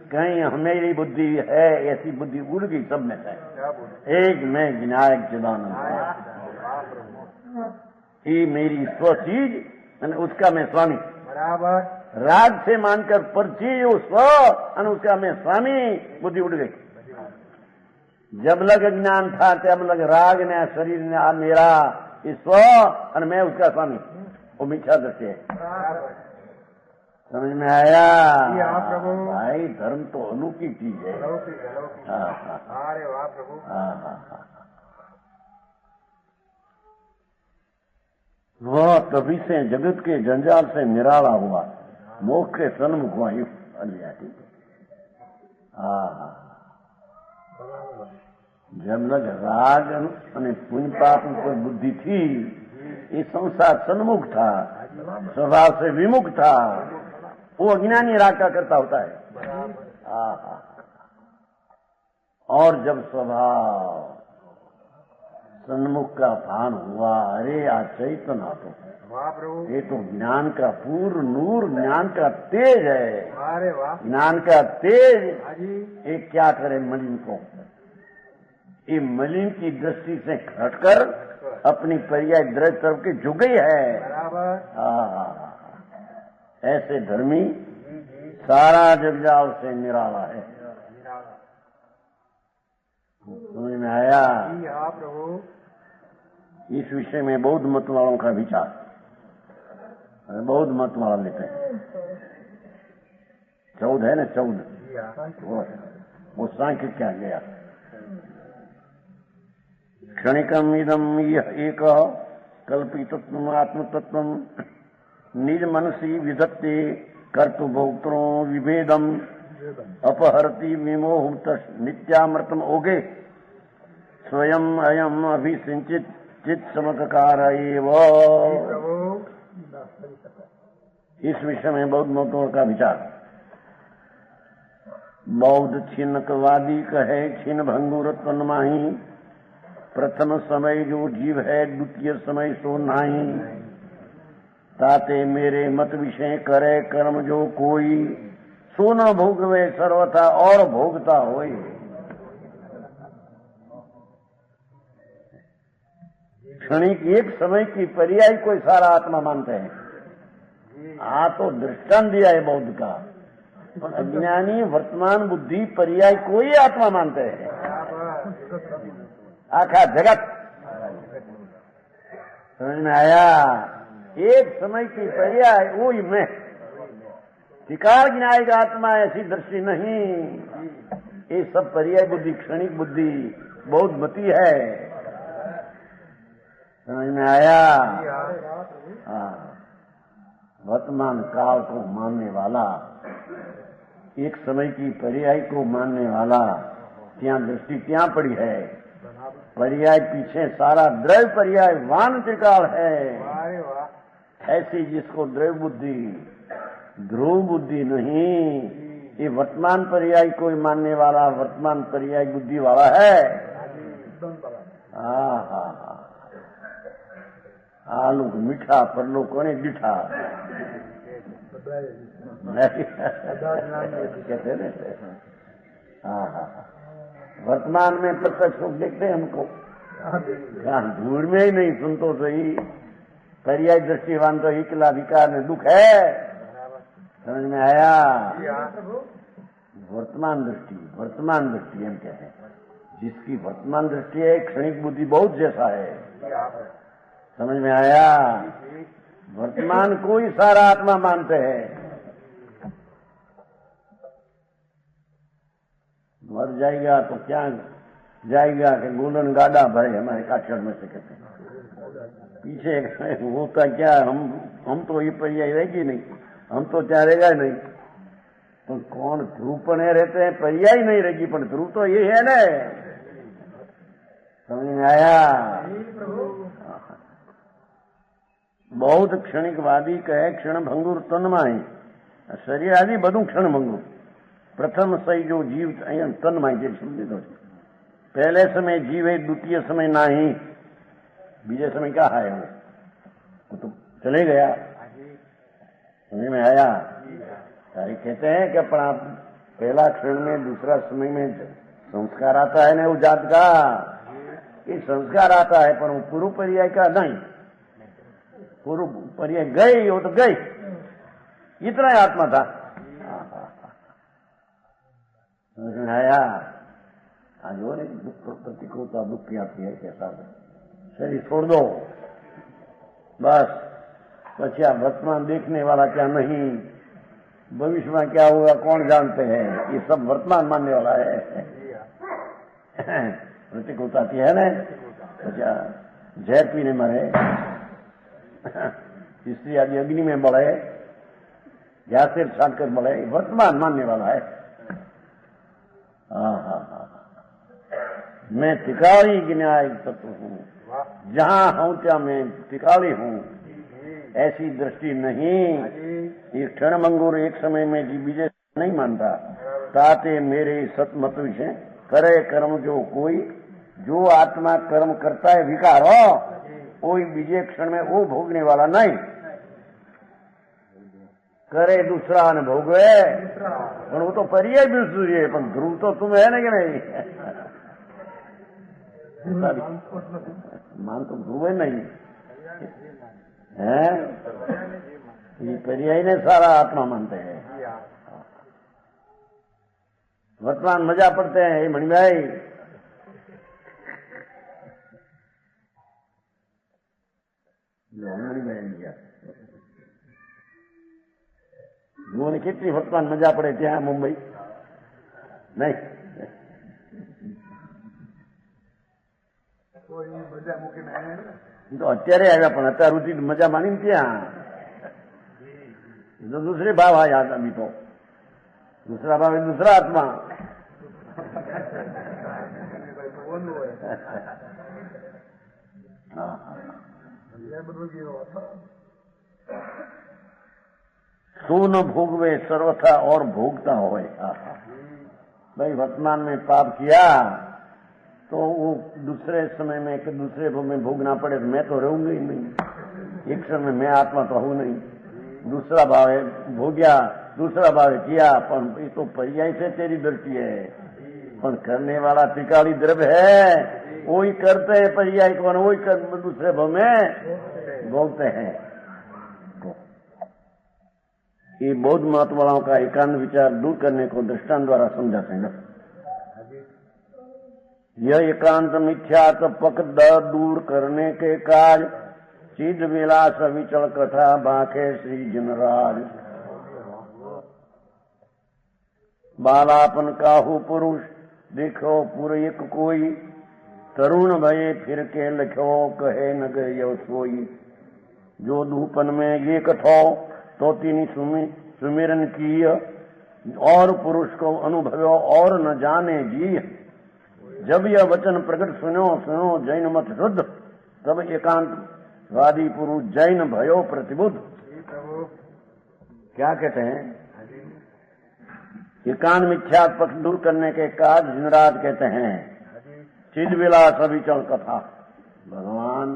कहीं मेरी बुद्धि है, ऐसी बुद्धि उड़ गई सब में से। एक मैं विनायक चिदानंद, ये मेरी स्व चीज उसका मैं स्वामी। बराबर राग से मानकर पर चीज वो स्व और उसका मैं स्वामी, बुद्धि उड़ गई। जब लग ज्ञान था तब लग राग ने शरीर ने मेरा स्व और मैं उसका स्वामी, वो मिथ्या दृष्टि है। समझ में आया? भाई धर्म तो अलौकिक चीज है। अरे वाह प्रभु। वह तभी से जगत के जंजाल से निराला हुआ, मोक्ष के सन्मुख हुआ। जब लग राग અને पुण्य पाप पर बुद्धि थी, ये संसार सन्मुख था, स्वभाव से विमुख था। वो अज्ञानी राग का करता होता है। और जब स्वभाव सन्मुख का भान हुआ, अरे आज चैतन्य तो ये तो ज्ञान का पूर्ण नूर, ज्ञान का तेज है। ज्ञान का तेज ये क्या करे मलिन को? ये मलिन की दृष्टि से हटकर अपनी पर्याय दृढ़ तरफ के झुक गई है। ऐसे धर्मी सारा जगजाल से निराला है। समझ में आया? इस विषय में बौद्ध मत वालों का विचार, बौद्ध मत वाला लेते हैं 14 है ना, 14 वो सांख्य क्या गया। क्षणिकम इदम यह एक कल्पितत्व आत्मतत्व निज मनसी विधत्ते कर्तु भोक्तृ विभेदम अपहरति विमोह नित्यामृतम ओगे स्वयं अयम अभिसिंचित चित समकार एव। इस विषय में बौद्ध मतों का विचार। बौद्ध छिन्नकवादी कहे छिन्न भंगुरत्व माही, प्रथम समय जो जीव है द्वितीय समय सो नाही। ताते मेरे मत विषय करे कर्म जो कोई, सो न भोगवे सर्वथा और भोगता होई। क्षणिक एक समय की पर्याय कोई सारा आत्मा मानते हैं। तो दृष्टांत दिया है बौद्ध का, और अज्ञानी वर्तमान बुद्धि पर्याय कोई आत्मा मानते हैं। आखा जगत समझ में आया? एक समय की पर्याय वो मैं शिकार गिनाएगा आत्मा, ऐसी दृष्टि नहीं। ये सब पर्याय बुद्धि, क्षणिक बुद्धि बहुत मती है। समझ में आया? हाँ, वर्तमान काल को मानने वाला, एक समय की पर्याय को मानने वाला, क्या दृष्टि क्या पड़ी है? पर्याय पीछे सारा द्रव्य पर्याय वान त्रिकाल है। ऐसी जिसको द्रव्य बुद्धि, ध्रुव बुद्धि नहीं, ये वर्तमान पर्याय को मानने वाला वर्तमान पर्याय बुद्धि वाला है। आलू मीठा परलो कोने दिठा कहते हैं। वर्तमान में प्रत्यक्ष सुख देखते हैं हमको, धूल में ही नहीं, सुन तो सही। पर्याय दृष्टिवान तो एकला विकार में दुख है। समझ में आया? वर्तमान दृष्टि हम कहते हैं, जिसकी वर्तमान दृष्टि है, क्षणिक बुद्धि बहुत जैसा है। समझ में आया? वर्तमान को ही सारा आत्मा मानते हैं। मर जाएगा तो क्या जाएगा कि गोल्डन गाड़ा भरे, हमारे काठियाड़ में से कहते हैं। पीछे होता क्या, हम तो ये पर्याय रहेगी नहीं, हम तो क्या रहेगा नहीं। तो कौन ध्रुव बने रहते हैं, पर्याय नहीं रहेगी, पर ध्रुव तो ये है ना। समझ में आया? बहुत क्षणिकवादी कहे क्षण भंगुर तन्माय, शरीर आदि બધું क्षण भंगुर। प्रथम सही जो जीव तन्माय જે સમજી દો, पहले समय जीव है, द्वितीय समय नहीं, बीजे समय क्या है वो तो चले गया। समझ में आया? सारे कहते हैं कि अपना पहला क्षण में दूसरा समय में संस्कार आता है ना, वो जात का ये संस्कार आता है, पर वो पूर्व पर्याय का नहीं। पूर्व पर्याय गई, वो तो गई, इतना ही आत्मा था। आया आज वो नहीं, दुख प्रतिकूलता दुख की आती है, कैसा शरीर छोड़ दो बस। પછી આ वर्तमान देखने वाला क्या नहीं, भविष्य में क्या होगा कौन जानते हैं, ये सब वर्तमान मानने वाला है। प्रतिकूलता आती है ना, अच्छा जहर पीने मरे, स्त्री आदि अग्नि में बढ़े, गैस से छाट कर बढ़े, वर्तमान मानने वाला है। मैं टिकाली न्याय तत्व हूँ, जहाँ हूँ क्या मैं टिकाली हूँ, ऐसी दृष्टि नहीं। ये क्षण मंगूर एक समय में जी बीजे नहीं मानता। ताते मेरे सतमत विषय करे कर्म जो कोई, जो आत्मा कर्म करता है विकार हो, कोई बीजे क्षण में वो भोगने वाला नहीं। करे दूसरा ने भोगवे, पर वो तो पर्याय भी है, पर ध्रुव तो तुम है ना कि नहीं। मान तो ध्रुव नहीं है, ये पर्याय ने सारा आत्मा मानते हैं। वर्तमान मजा पड़ते हैं, ये मणिभाई જુઓને કેટલી વર્તમાન મજા પડે ત્યાં મુંબઈ નહીં તો અત્યારે આવ્યા, પણ અત્યાર સુધી મજા માની ત્યાં तो दूसरे भाव आ जाता। अभी तो दूसरा भाव है दूसरा आत्मा। सो न भोगवे सर्वथा और भोगता होए। भाई वर्तमान में पाप किया तो वो दूसरे समय में कि दूसरे भव में भोगना पड़े तो मैं तो रहूंगा ही नहीं। एक समय में मैं आत्मा तो हूं नहीं। दूसरा भाव है भोग्या, दूसरा भाव है किया, पर ये तो पर्याय से तेरी दृष्टि है, पर करने वाला त्रिकाली द्रव्य है, वो ही करते हैं पर्याय को, वो ही दूसरे भव में भोगते हैं। ये बौद्ध मत वालों का एकांत विचार दूर करने को दृष्टांत द्वारा समझाते हैं। यह एकांत मिथ्यात्व पकड़ दूर करने के कार्य चिद विलास विचल कथा बाके श्री जनराज। बालापन काहू पुरुष देखो पूरे एक कोई, तरुण भये फिर के लख्यो कहे नगर यो सोई। जो दूपन में ये कथो तो तीनी सुमिरन की, और पुरुष को अनुभव्यो और न जाने जी। जब यह वचन प्रकट सुनो सुनो जैन मत शुद्ध, तब एकांतवादी पुरुष जैन भयो प्रतिबुद्ध। क्या कहते हैं? एकांत मिथ्या पक्ष दूर करने के काज जिनराज कहते हैं। चिद विलास अभिचल कथा। भगवान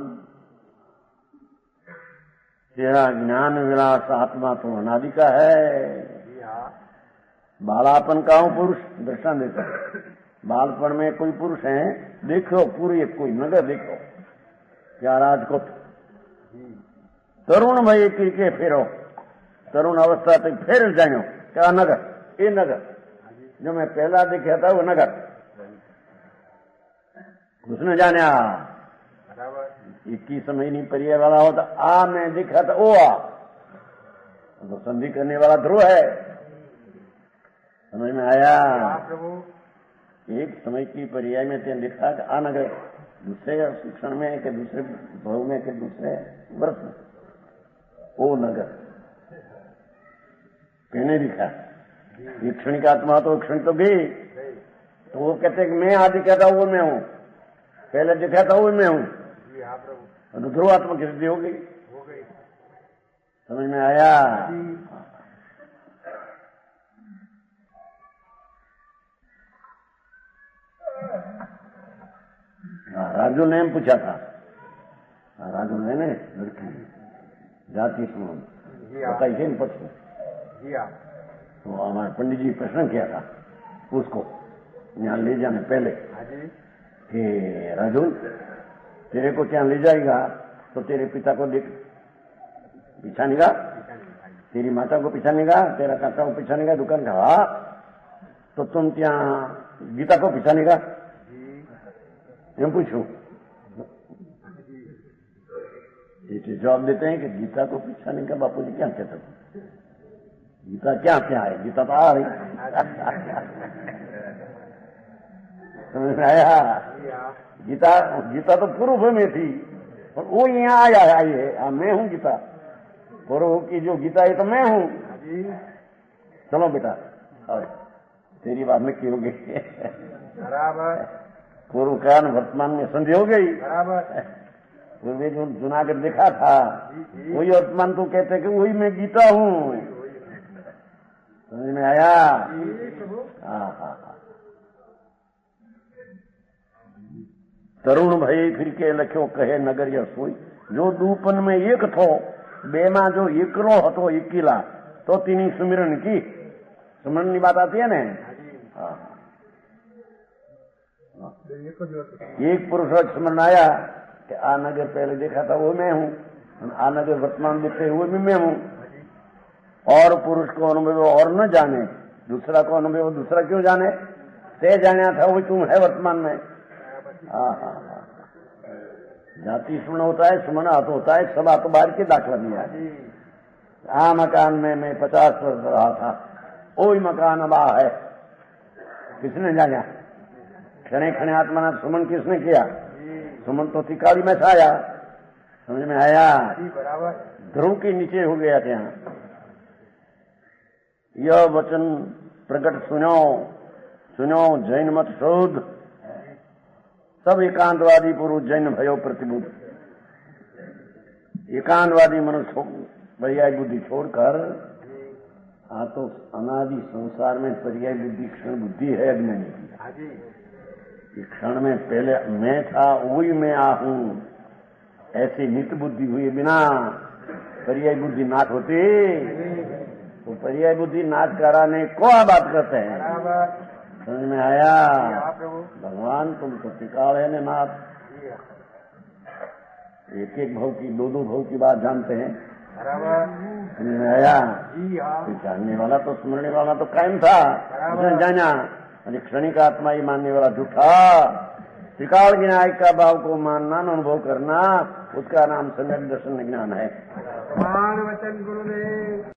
तेरा ज्ञान विलास आत्मा तो अनादि का है। बालापन का हूं पुरुष दर्शन देता है। बालपन में कोई पुरुष है, देखो पूरी कोई नगर देखो क्या राजकोट। तरुण भाई के फेरो, तरुण अवस्था तक फेर जाओ क्या नगर, ये नगर जो मैं पहला देखा था वो नगर उसने जाने 21 महीने पर्याय वाला होता आ मैं देखा था ओ आ तो संधि करने वाला ध्रुव है। समझ में आया? एक समय की पर्याय में तेने लिखा कि आ नगर, दूसरे शिक्षण में के दूसरे भाव में के दूसरे वर्ष में ओ नगर कहने लिखा। ये क्षणिक आत्मा तो क्षण तो गई, तो वो कहते कि मैं आदि कहता वो मैं हूं, पहले दिखा था वो मैं हूं, तो ध्रुव आत्मा की सिद्धि हो गई। समझ में आया? राजू ने पूछा था, राजू ने लड़की जाति सुन बताई थी परसों, तो हमारे पंडित जी प्रश्न किया था उसको यहाँ ले जाने पहले कि राजू तेरे को क्या ले जाएगा तो तेरे पिता को देख पिछानेगा, तेरी माता को पिछानेगा, तेरा काका को पिछानेगा दुकान का। हाँ तो तुम क्या गीता को पिछानेगा? मैं पूछूं जवाब देते हैं कि गीता को पिछाने का बापू जी क्या कहते थे? गीता क्या क्या है? गीता तो आ रही समझ में आया? गीता तो पूर्व में थी और वो यहाँ आया है। मैं हूँ गीता, पूर्व की जो गीता है तो मैं हूँ। चलो बेटा और तेरी बात में क्यों गई? बराबर पूर्व काल वर्तमान में संधि हो गई। बराबर पूर्व जो जूनागढ़ देखा था वही वर्तमान तो कहते कि वही मैं गीता हूँ। समझ में आया? हाँ। तरुण भय फिर के लख्यो कहे नगर या सोई। जो दूपन में एक थो बेमा जो एकलो हतो एकीला तो तीनी सुमिरन की। सुमिरन की बात आती है ना? एक पुरुष स्मरण आया कि आ नगर पहले देखा था वो मैं हूँ, आ नगर वर्तमान देखते हुए भी मैं हूँ। और पुरुष को अनुभव और न जाने, दूसरा को अनुभव दूसरा क्यों जाने? ते जाना था वही तुम है वर्तमान में। जाति सुमन होता है, सुमन हाथ होता है, सब हाथों बाहर के दाखला दिया। आ मकान में मैं 50 वर्ष रहा था, वही मकान अब आ है। किसने जाना? क्षणे क्षणे आत्मा ने सुमन किसने किया? सुमन तो तिकाली में था। समझ में आया? ध्रुव के नीचे हो गया था। यह वचन प्रकट सुनो सुनो जैन मत शोध, सब एकांतवादी पुरुष जैन भयो प्रतिबुद्ध। एकांतवादी मनुष्य पर्याय बुद्धि छोड़कर तो अनादि संसार में पर्याय बुद्धि क्षण बुद्धि है अज्ञानी की। क्षण में पहले मैं था वही मैं आ हूं, ऐसी नित्य बुद्धि हुई बिना पर्याय बुद्धि नाश होती तो पर्याय बुद्धि नाश कराने को बात करते हैं। समझ में आया? भगवान तुम तो टिकाल है ने नाथ, एक एक भाव की दो भाव की बात जानते हैं। समझ में आया? जानने वाला तो सुनने वाला तो कायम था, उसने जाना। क्षणिक आत्मा ही मानने वाला झूठा। त्रिकाल विनायक का भाव को मानना, अनुभव करना, उसका नाम सम्यक दर्शन ज्ञान है। वचन गुरुदेव।